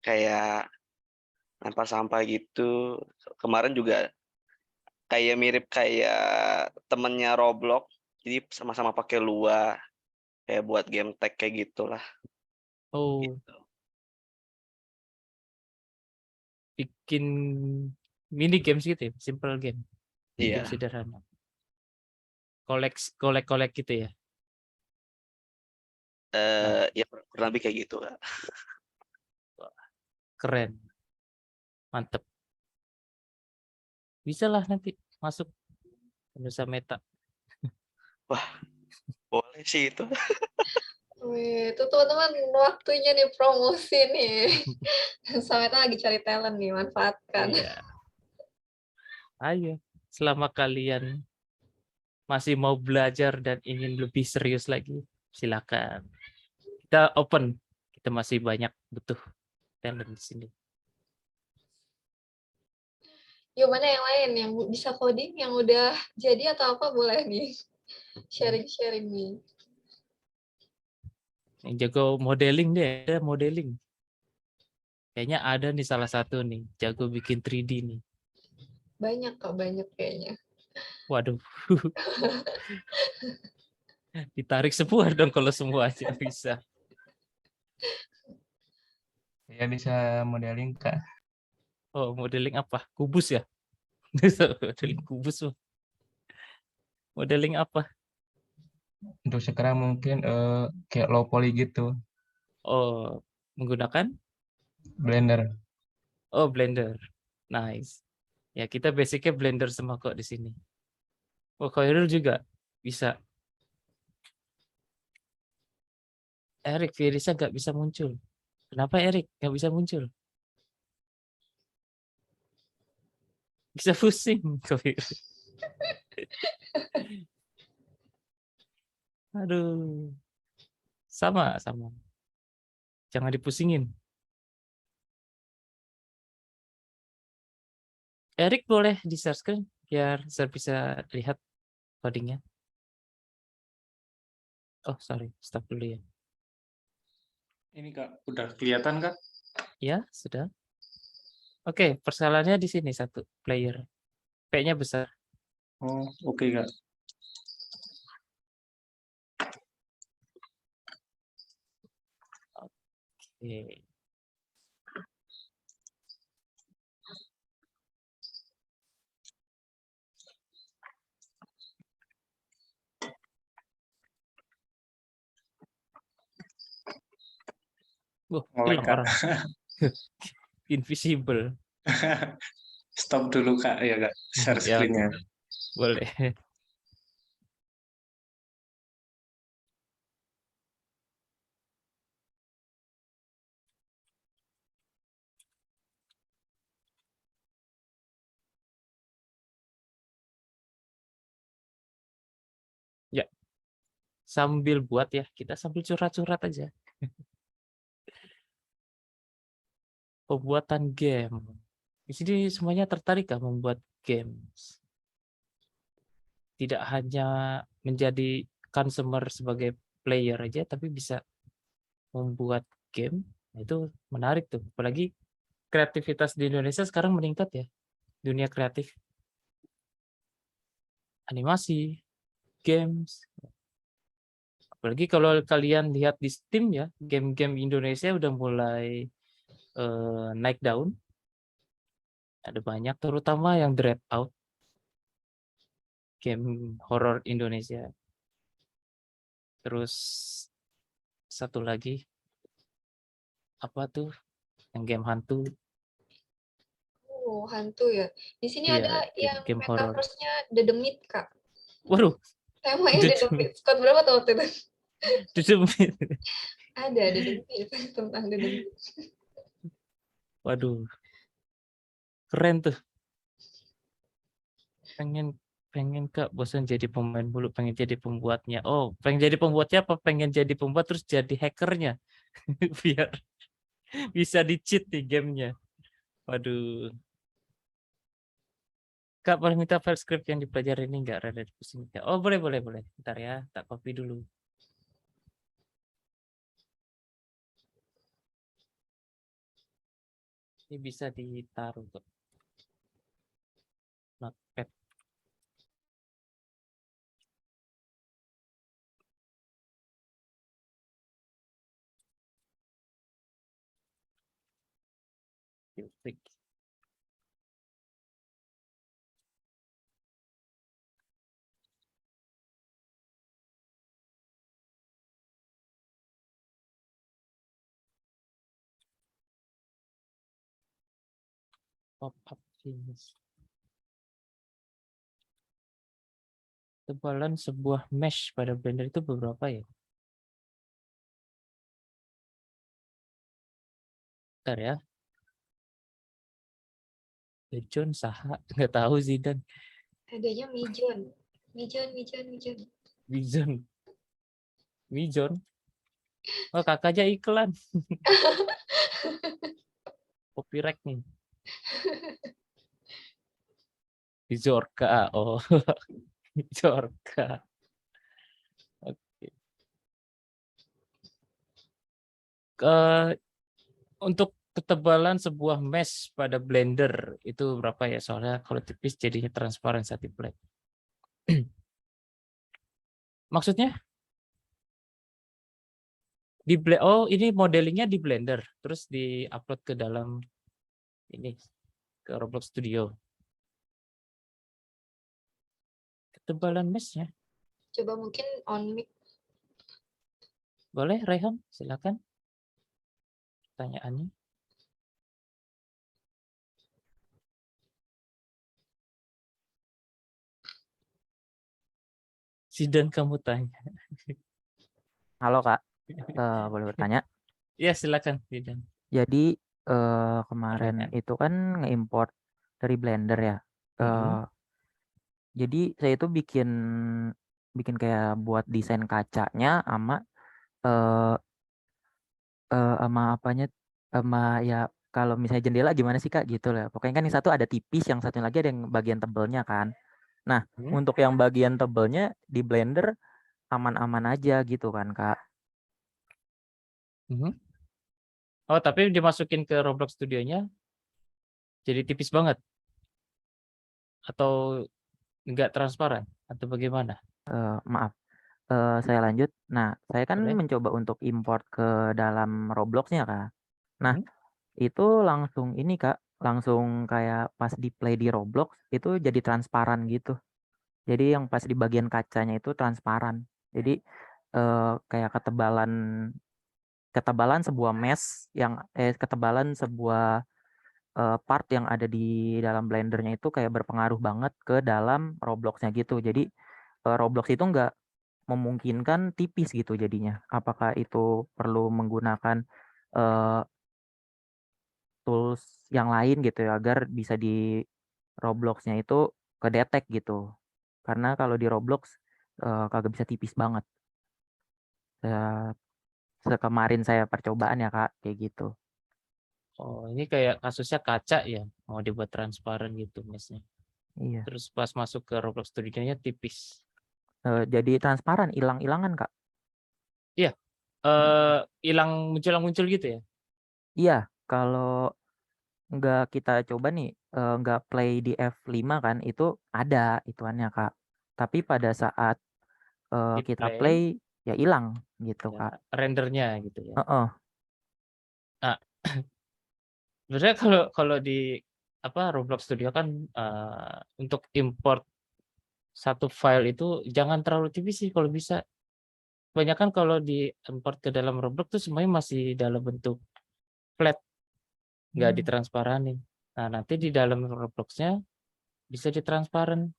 kayak lempar sampah gitu. Kemarin juga kayak mirip kayak temennya Roblox. Jadi sama-sama pakai Lua. Kayak buat game tag kayak gitulah. Oh, Gitu. bikin mini games gitu ya, simple game. Game Iya. sederhana. Kolek gitu ya. Ya kurang lebih kayak gitu Kak. Keren. Mantep. Bisa lah nanti masuk Nusa Meta. Wah, boleh sih itu. Wih, itu teman-teman waktunya nih promosi nih. Sampai lagi cari talent nih, manfaatkan. Iya. Ayo, selama kalian masih mau belajar dan ingin lebih serius lagi, silakan. Kita open. Kita masih banyak butuh talent di sini. Yuk, mana yang lain yang bisa coding, yang udah jadi atau apa boleh nih. Sharing-sharing nih. Yang jago modeling deh, ada modeling. Kayaknya ada nih salah satu nih, jago bikin 3D nih. Banyak kok, banyak kayaknya. Waduh. Ditarik semua dong kalau semua aja bisa. Saya bisa modeling Kak. Oh, modeling apa? Kubus ya? Modeling kubus. Modeling apa? Untuk sekarang mungkin kayak low poly gitu, Oh, menggunakan? Blender. Oh, Blender. Nice. Ya, kita basicnya Blender semua kok di sini. Oh, Khairul juga bisa. Erik, Firisa nggak bisa muncul. Kenapa Erik nggak bisa muncul? Bisa pusing. Khairul. Aduh, sama. Jangan dipusingin. Erik boleh di-share screen biar saya bisa lihat codingnya. Oh, sorry, stop dulu ya. Ini Kak, udah kelihatan Kak? Ya, sudah. Oke, persoalannya di sini satu player. P-nya besar. Oh, oke Kak. Oke. Wah, Nge-lag hilang Kak. orang. Invisible. Stop dulu Kak, ya Kak. Share Ya, screen-nya. boleh. Ya, sambil buat ya, kita sambil curhat-curhat aja. Pembuatan game. Di sini semuanya tertarik kah membuat games? Tidak hanya menjadi consumer sebagai player aja, tapi bisa membuat game. Nah, itu menarik tuh. Apalagi kreativitas di Indonesia sekarang meningkat ya. Dunia kreatif. Animasi, games. Apalagi kalau kalian lihat di Steam ya, game-game Indonesia udah mulai naik daun. Ada banyak, terutama yang Dread Out, game horor Indonesia. Terus satu lagi, apa tuh, yang game hantu. Oh, hantu ya. Di sini Iya, ada yang game horor. metaverse-nya The Demit, Kak. Waduh, Temanya The The Demit. Skor berapa tuh waktu itu? Ada The Demit tentang The Demit. Waduh, keren tuh. Pengen Kak, bosan jadi pemain mulu, pengen jadi pembuatnya. Oh, pengen jadi pembuatnya apa pengen jadi pembuat terus jadi hackernya? Biar bisa di-cheat di gamenya. Waduh. Kak, boleh minta file script yang dipelajari ini enggak? Rada pusing. Oh, boleh. Bentar ya, tak copy dulu. Ini bisa ditaruh tuh. Notepad. Klik. Pop-up finish. Tebalan sebuah mesh pada Blender itu beberapa ya? Bentar ya. John Saha, nggak tahu Zidan. Adanya Mijon. Mijon. Mijon. Oh, kakaknya iklan. Copyright nih. Zorka. Oh. Zorka. Oke. Untuk ketebalan sebuah mesh pada Blender itu berapa ya? Soalnya kalau tipis jadinya transparan saat di play. Maksudnya? Oh, ini modelingnya di Blender, terus di-upload ke dalam ini, ke Roblox Studio. Ketebalan mesh-nya. Coba mungkin on mic. Boleh, Rehan? Silakan. Pertanyaannya. Zidan, kamu tanya. Halo Kak, boleh bertanya? Iya, silakan Zidan. Jadi kemarin Rehan. itu kan nge-import dari Blender ya. Mhm. Jadi saya itu bikin bikin kayak buat desain kacanya eh sama apanya sama ya kalau misalnya jendela gimana sih Kak gitu lah. Pokoknya kan yang satu ada tipis, yang satu lagi ada yang bagian tebelnya kan. Nah, untuk yang bagian tebelnya di Blender aman-aman aja gitu kan Kak. Oh, tapi dimasukin ke Roblox Studio-nya jadi tipis banget atau enggak transparan atau bagaimana? Maaf, saya lanjut. Nah, saya kan Boleh? mencoba untuk import ke dalam Roblox-nya Kak. Nah, Mhm. itu langsung ini Kak, langsung kayak pas di play di Roblox itu jadi transparan gitu. Jadi yang pas di bagian kacanya itu transparan. Jadi kayak ketebalan sebuah mesh ketebalan sebuah part yang ada di dalam Blendernya itu kayak berpengaruh banget ke dalam Roblox-nya gitu. Jadi Roblox itu nggak memungkinkan tipis gitu jadinya. Apakah itu perlu menggunakan eh, tools yang lain gitu ya agar bisa di Roblox-nya itu kedetek gitu. Karena kalau di Roblox kagak bisa tipis banget. Ya, sekemarin saya percobaan ya Kak, kayak gitu. Oh, ini kayak kasusnya kaca ya, mau dibuat transparan gitu mesnya. Iya. Terus pas masuk ke Roblox Studio-nya tipis. Jadi transparan, hilang-hilangan Kak. Iya, hilang muncul gitu ya. Iya, kalau nggak kita coba nih, nggak play di F5 kan, itu ada ituannya Kak. Tapi pada saat Di kita play play ya hilang gitu ya, Kak. rendernya gitu ya. Heeh. Nah, sebenarnya kalau di Roblox Studio kan untuk import satu file itu jangan terlalu tipis sih kalau bisa. Kebanyakan kalau diimport ke dalam Roblox tuh semuanya masih dalam bentuk flat, nggak ditransparanin. Nah, nanti di dalam Roblox-nya bisa ditransparan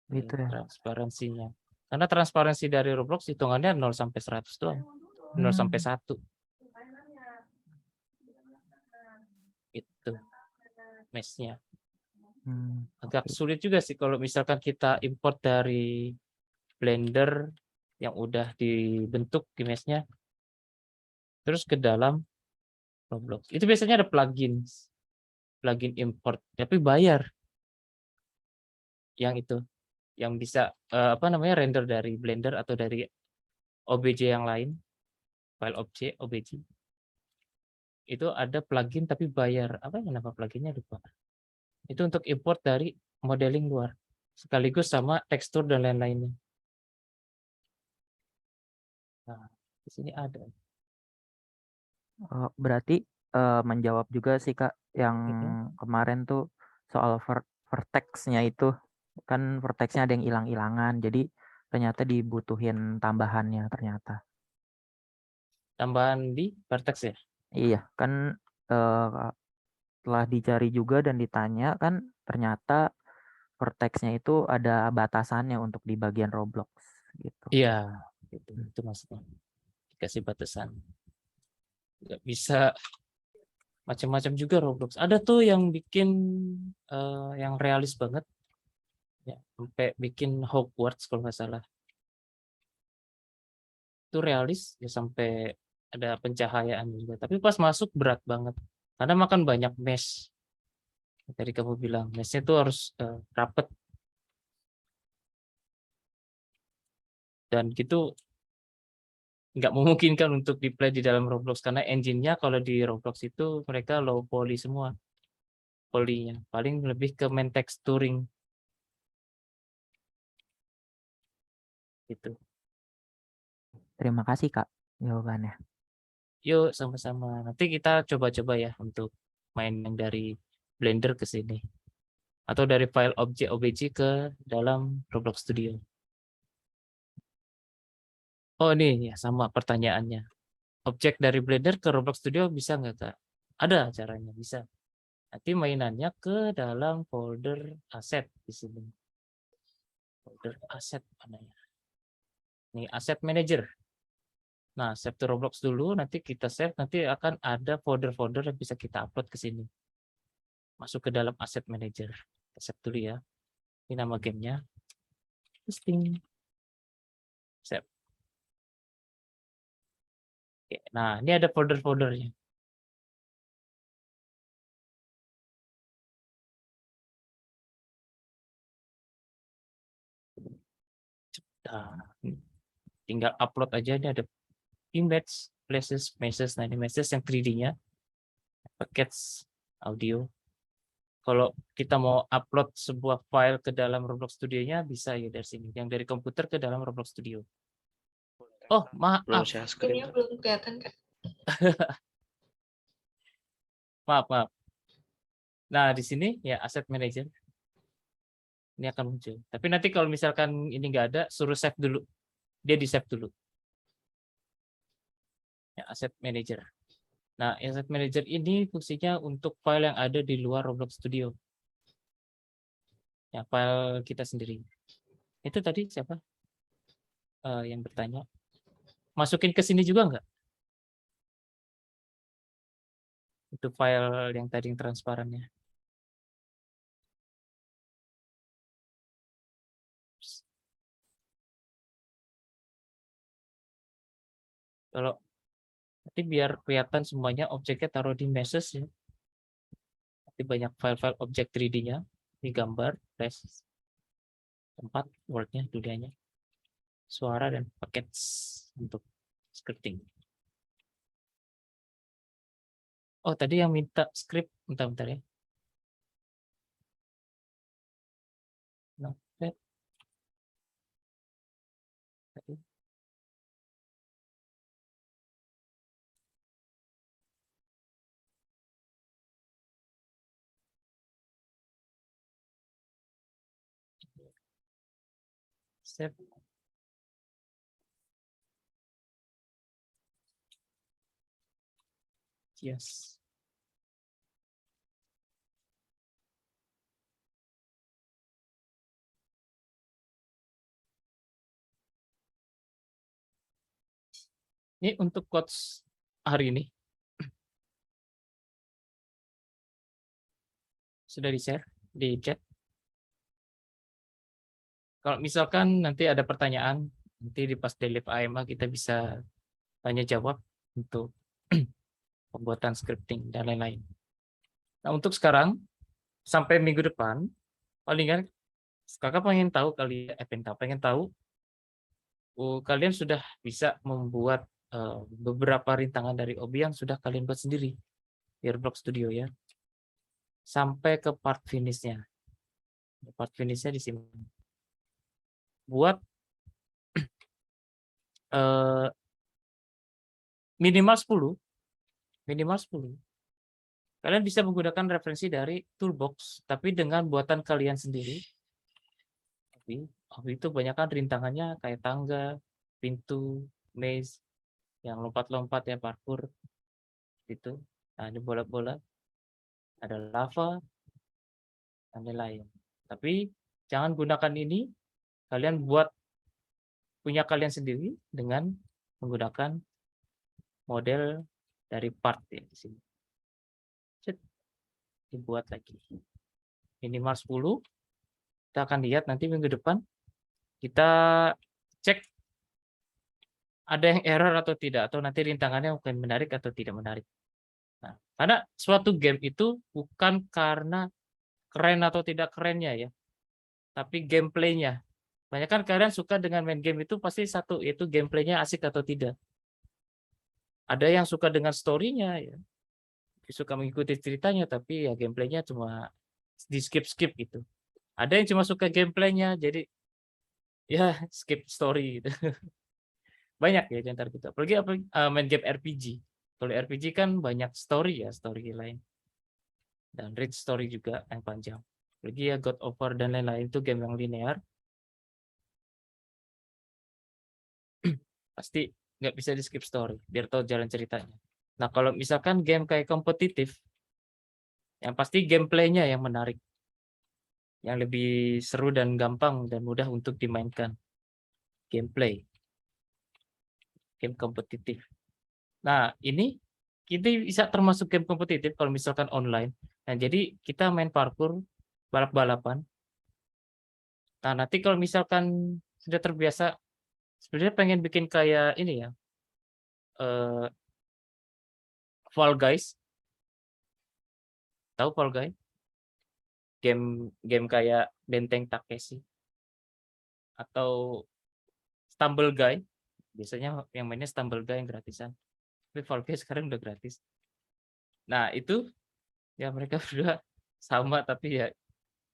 Gitu ya. transparansinya. Karena transparansi dari Roblox hitungannya 0 sampai 100 doang. 0 sampai 1. Itu mesh-nya. Agak sulit juga sih kalau misalkan kita import dari Blender yang udah dibentuk di mesh-nya terus ke dalam Roblox. Itu biasanya ada plugin import, tapi bayar. Yang itu, yang bisa render dari Blender atau dari OBJ yang lain, file objek OBJ. Itu ada plugin tapi bayar. Apa yang nama pluginnya lupa. Itu untuk import dari modeling luar, sekaligus sama tekstur dan lain-lainnya. Nah, di sini ada. Berarti menjawab juga sih Kak yang kemarin tuh soal vertex-nya itu kan vertex-nya ada yang hilang-hilangan, jadi ternyata dibutuhin tambahannya ternyata. Tambahan di vertex ya? Iya kan telah dicari juga dan ditanya kan ternyata vertex-nya itu ada batasannya untuk di bagian Roblox gitu. Iya, itu maksudnya. Dikasih batasan. Nggak bisa macam-macam juga Roblox. Ada tuh yang bikin yang realis banget. Ya, sampai bikin Hogwarts kalau nggak salah. Itu realis ya sampai ada pencahayaan juga. Tapi pas masuk berat banget. Karena makan banyak mesh. Tadi kamu bilang meshnya tuh harus rapet. Dan gitu nggak memungkinkan untuk di-play di dalam Roblox. Karena engine-nya kalau di Roblox itu mereka low poly semua. Polynya. Paling lebih ke main texturing. Gitu. Terima kasih Kak jawabannya. Yuk sama-sama. Nanti kita coba-coba ya untuk main yang dari Blender ke sini. Atau dari file objek OBJ ke dalam Roblox Studio. Oh ini ya sama pertanyaannya. Objek dari Blender ke Roblox Studio bisa nggak Kak? Ada caranya, bisa. Nanti mainannya ke dalam folder aset di sini. Folder aset mana ya? Ini Asset Manager. Nah, save to Roblox dulu, nanti kita save, nanti akan ada folder-folder yang bisa kita upload ke sini. Masuk ke dalam Asset Manager. Kita save dulu ya. Ini nama gamenya. Testing. Save. Oke, nah, ini ada folder-foldernya. Nah, tinggal upload aja. Ini ada image, places, meshes. Nah, ini meshes yang 3D-nya. Package, audio. Kalau kita mau upload sebuah file ke dalam Roblox Studio-nya, bisa ya dari sini. Yang dari komputer ke dalam Roblox Studio. Oh, Belum maaf. share screen. Ini belum kelihatan kan? Maaf. Nah, di sini ya Asset Manager. Ini akan muncul. Tapi nanti kalau misalkan ini nggak ada, suruh save dulu. Dia di-save dulu. Ya, Asset Manager. Nah, Asset Manager ini fungsinya untuk file yang ada di luar Roblox Studio. Ya, file kita sendiri. Itu tadi siapa? Yang bertanya. Masukin ke sini juga nggak? Itu file yang tadi yang transparannya. Kalau nanti biar kelihatan semuanya objeknya taruh di meshes ya. Nanti banyak file-file objek 3D-nya, di gambar, flash, tempat, word-nya, dunianya, suara dan paket untuk scripting. Oh, tadi yang minta script, bentar ya. No, tadi. Save. Yes. Ini untuk quotes hari ini. Sudah di-share di chat. Kalau misalkan nanti ada pertanyaan, nanti di pas di live AMA kita bisa tanya jawab untuk pembuatan scripting dan lain-lain. Nah, untuk sekarang sampai minggu depan, palingan kakak pengen tahu kalian sudah bisa membuat beberapa rintangan dari Obi yang sudah kalian buat sendiri di Roblox Studio ya, sampai ke part finishnya. Part finishnya di sini. Buat minimal 10. Kalian bisa menggunakan referensi dari toolbox, tapi dengan buatan kalian sendiri. Obi itu banyak kan rintangannya kayak tangga, pintu, maze, yang lompat-lompat ya, parkour itu. Nah, ini bola-bola, ada lava, dan lain-lain. Tapi jangan gunakan ini, kalian buat punya kalian sendiri dengan menggunakan model dari part ya di sini. Dibuat lagi. Minimal 10. Kita akan lihat nanti minggu depan. Kita cek ada yang error atau tidak, atau nanti rintangannya mungkin menarik atau tidak menarik. Nah, karena suatu game itu bukan karena keren atau tidak kerennya ya, tapi gameplaynya. Banyak kan kalian suka dengan main game itu pasti satu, yaitu gameplaynya asik atau tidak. Ada yang suka dengan story-nya ya, suka mengikuti ceritanya, tapi ya gameplaynya cuma di skip gitu. Ada yang cuma suka gameplaynya, jadi ya skip story gitu. Banyak ya di antara kita. Apalagi main game RPG. Kalau RPG kan banyak story ya, story lain. Dan rich story juga yang panjang. Apalagi ya God of War dan lain-lain itu game yang linear. Pasti nggak bisa di skip story, biar tahu jalan ceritanya. Nah, kalau misalkan game kayak kompetitif, yang pasti gameplaynya yang menarik. Yang lebih seru dan gampang dan mudah untuk dimainkan. Gameplay. Game kompetitif. Nah, ini kita bisa termasuk game kompetitif kalau misalkan online. Nah, jadi kita main parkour, balap-balapan. Nah, nanti kalau misalkan sudah terbiasa, sebenarnya pengen bikin kayak ini ya, eh, Fall Guys, tahu Fall Guys? Game game kayak Benteng Takeshi atau Stumble Guy. Biasanya yang mainnya Stumble Guy yang gratisan. Tapi Fall Guys sekarang udah gratis. Nah, itu ya mereka berdua sama tapi ya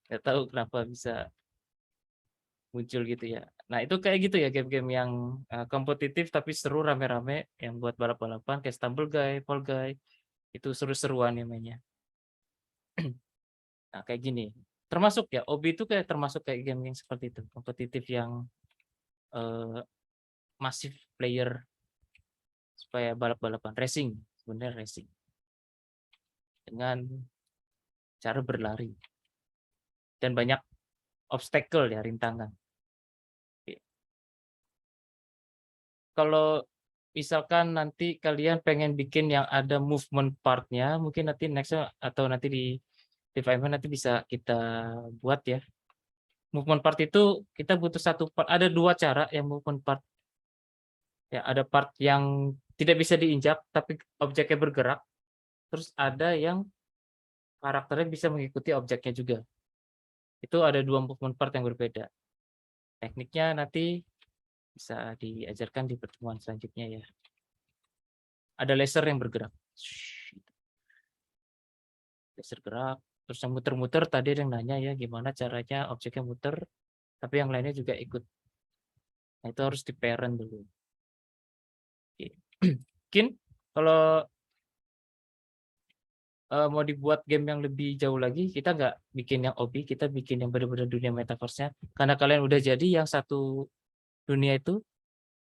nggak tahu kenapa bisa muncul gitu ya. Nah, itu kayak gitu ya game-game yang kompetitif tapi seru rame-rame yang buat balap-balapan kayak Stumble Guy, Fall Guy. Itu seru-seruan ya mainnya. Nah, kayak gini. Termasuk ya, Obi itu kayak termasuk kayak game yang seperti itu, kompetitif yang masif player supaya balap-balapan racing, sebenarnya racing. Dengan cara berlari. Dan banyak obstacle ya, rintangan. Oke. Kalau misalkan nanti kalian pengen bikin yang ada movement part-nya, mungkin nanti next atau nanti di FIMA nanti bisa kita buat ya. Movement part itu kita butuh satu part, ada dua cara yang movement part. Ya, ada part yang tidak bisa diinjak tapi objeknya bergerak. Terus ada yang karakternya bisa mengikuti objeknya juga. Itu ada dua movement part yang berbeda. Tekniknya nanti bisa diajarkan di pertemuan selanjutnya ya. Ada laser yang bergerak. Laser gerak. Terus yang muter-muter tadi ada yang nanya ya gimana caranya objeknya muter. Tapi yang lainnya juga ikut. Nah, itu harus di parent dulu. Oke. Mungkin kalau mau dibuat game yang lebih jauh lagi, kita nggak bikin yang OB, kita bikin yang benar-benar dunia metaverse-nya. Karena kalian udah jadi yang satu dunia itu,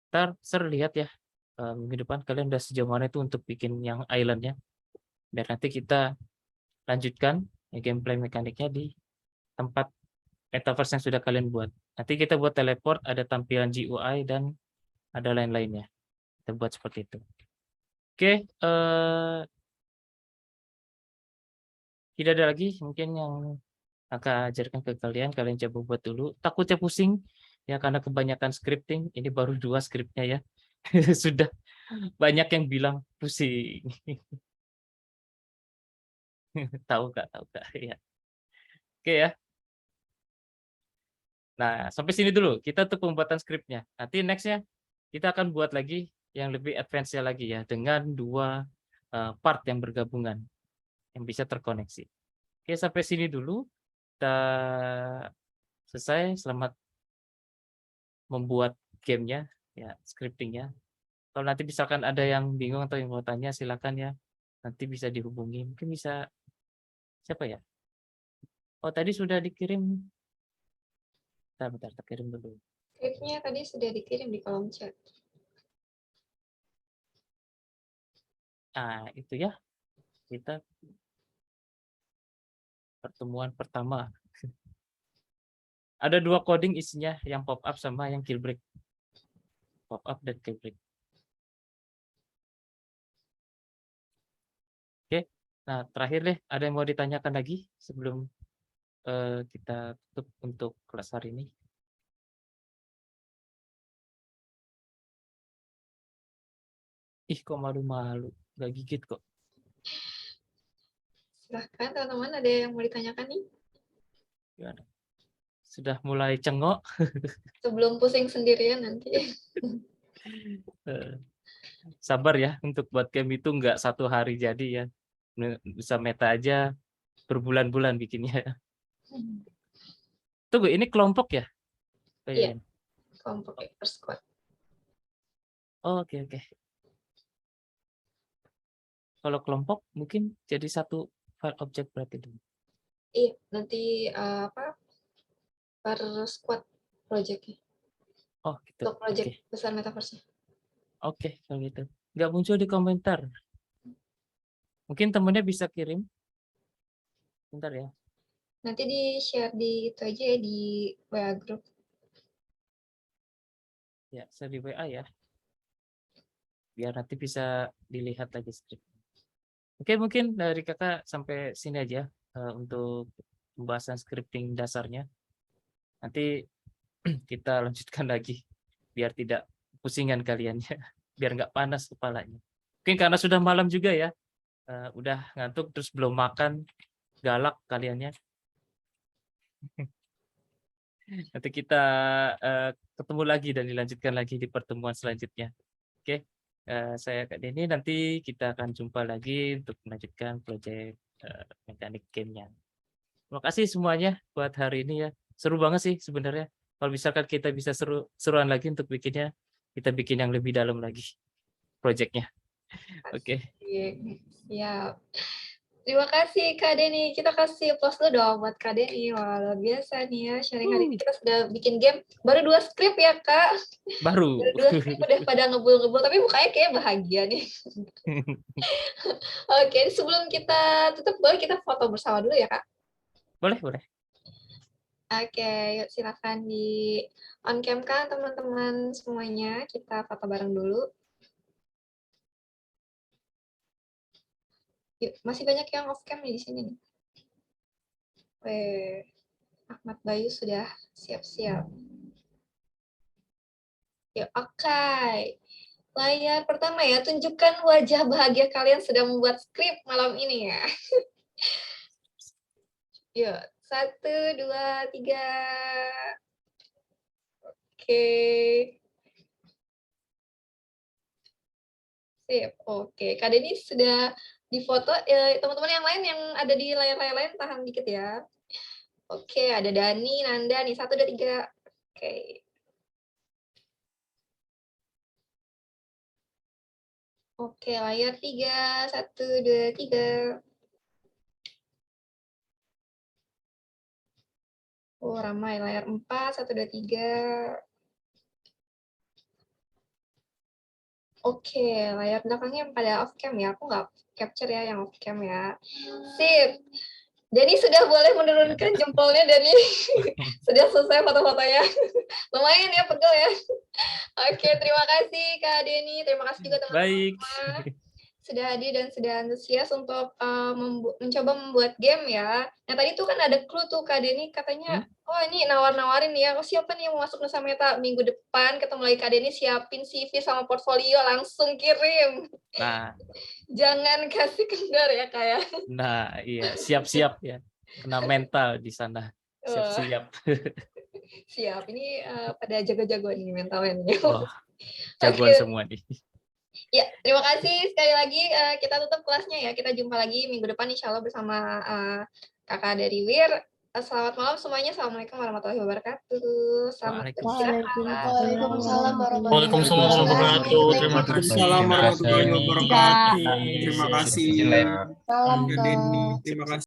ntar lihat ya, minggu depan kalian udah sejauh mana itu untuk bikin yang island-nya. Biar nanti kita lanjutkan ya, gameplay mekaniknya di tempat metaverse yang sudah kalian buat. Nanti kita buat teleport, ada tampilan GUI, dan ada lain-lainnya. Kita buat seperti itu. Oke, tidak ada lagi mungkin yang akan ajarkan ke kalian. Kalian coba buat dulu. Takutnya pusing ya karena kebanyakan scripting. Ini baru 2 skripnya ya. Sudah banyak yang bilang pusing. Tahu Kak, ya. Oke ya. Nah, sampai sini dulu. Kita tuh pembuatan skripnya. Nanti nextnya kita akan buat lagi yang lebih advance lagi ya dengan 2 part yang bergabungan yang bisa terkoneksi. Oke, sampai sini dulu. Kita selesai. Selamat membuat gamenya, ya scriptingnya. Kalau nanti misalkan ada yang bingung atau yang mau tanya, silakan ya. Nanti bisa dihubungi. Mungkin bisa siapa ya? Oh, tadi sudah dikirim. Bentar, terkirim dulu. Skripnya tadi sudah dikirim di kolom chat. Nah, itu ya. Kita pertemuan pertama. Ada 2 coding isinya, yang pop up sama yang kill break. Pop up dan kill break. Oke. Nah, terakhir deh, ada yang mau ditanyakan lagi sebelum kita tutup untuk kelas hari ini? Ih, kok malu-malu, nggak gigit kok. Silahkan teman-teman, ada yang mau ditanyakan nih? Gimana? Sudah mulai cengok. Sebelum pusing sendirian nanti. Sabar ya, untuk buat game itu nggak 1 hari jadi ya. Bisa meta aja berbulan-bulan bikinnya. Tunggu, ini kelompok ya? Iya, kelompok Hacker Squad. Oh, oke. Kalau kelompok mungkin jadi 1 file object berarti dulu. Iya, nanti per squad project-nya. Oh, gitu. Untuk project besar metaverse-nya. Oke, kalau gitu. Nggak muncul di komentar. Mungkin temennya bisa kirim. Bentar ya. Nanti di-share di itu aja ya, di WA group. Ya, saya di WA ya. Biar nanti bisa dilihat lagi skrip. Oke, mungkin dari kakak sampai sini aja untuk pembahasan scripting dasarnya. Nanti kita lanjutkan lagi biar tidak pusingan kaliannya, biar nggak panas kepalanya. Mungkin karena sudah malam juga ya, udah ngantuk terus belum makan, galak kaliannya. Nanti kita ketemu lagi dan dilanjutkan lagi di pertemuan selanjutnya. Oke, saya Kak Denny, nanti kita akan jumpa lagi untuk melanjutkan proyek mekanik gamenya. Terima kasih semuanya buat hari ini ya. Seru banget sih sebenarnya. Kalau misalkan kita bisa seruan lagi untuk bikinnya, kita bikin yang lebih dalam lagi proyeknya. Oke. Siap. Terima kasih Kak Denny. Kita kasih applause dulu dong buat Kak Denny. Wah, luar biasa nih ya. Sharing hari ini kita sudah bikin game. Baru 2 skrip ya Kak. Baru. Baru 2 skrip udah pada ngebul-ngebul. Tapi mukanya kayak bahagia nih. Oke, sebelum kita tutup, boleh kita foto bersama dulu ya Kak? Boleh, boleh. Oke, yuk silakan di on cam kan teman-teman semuanya. Kita foto bareng dulu. Yuk, masih banyak yang off cam nih di sini nih. Ahmad Bayu sudah siap-siap. Yuk, oke. Layar pertama ya, tunjukkan wajah bahagia kalian sedang membuat skrip malam ini ya. Yuk, 1, 2, 3. Oke. Sip, oke. Kak Denny sudah difoto. Teman-teman yang lain yang ada di layar-layar lain, tahan dikit ya. Oke, ada Dani, Nanda nih. 1, 2, 3. Oke. Oke, layar 3. 1, 2, 3. Oh, ramai. Layar 4. 1, 2, 3. Oke, layar belakangnya pada off cam ya. Aku nggak capture ya yang off cam ya. Sip. Jadi sudah boleh menurunkan jempolnya Dani. Sudah selesai foto-fotonya. Lumayan ya, pegel ya. Oke, terima kasih Kak Denny. Terima kasih juga teman-teman Baik. semua. Sudah hadir dan sudah antusias untuk mencoba membuat game ya. Nah tadi tuh kan ada clue tuh Kak Denny katanya, oh ini nawar-nawarin ya, oh siapa nih yang mau masuk Nusa Meta minggu depan, ketemu lagi Kak Denny, siapin CV sama portfolio, langsung kirim. Nah, Jangan kasih kendor ya Kak ya. nah iya, siap-siap ya. Kena mental di sana. Siap-siap. Siap, ini pada jago-jago nih mentalnya nih. Wah, jagoan semua nih. Ya, terima kasih sekali lagi. Kita tutup kelasnya ya. Kita jumpa lagi minggu depan insya Allah bersama kakak dari WIR. Selamat malam semuanya. Assalamualaikum warahmatullahi wabarakatuh. Selamat beristirahat. Waalaikumsalam Waalaikumsalam warahmatullahi wabarakatuh. Terima kasih. Waalaikumsalam warahmatullahi wabarakatuh. Terima kasih. Salam Kak Denny. Terima kasih.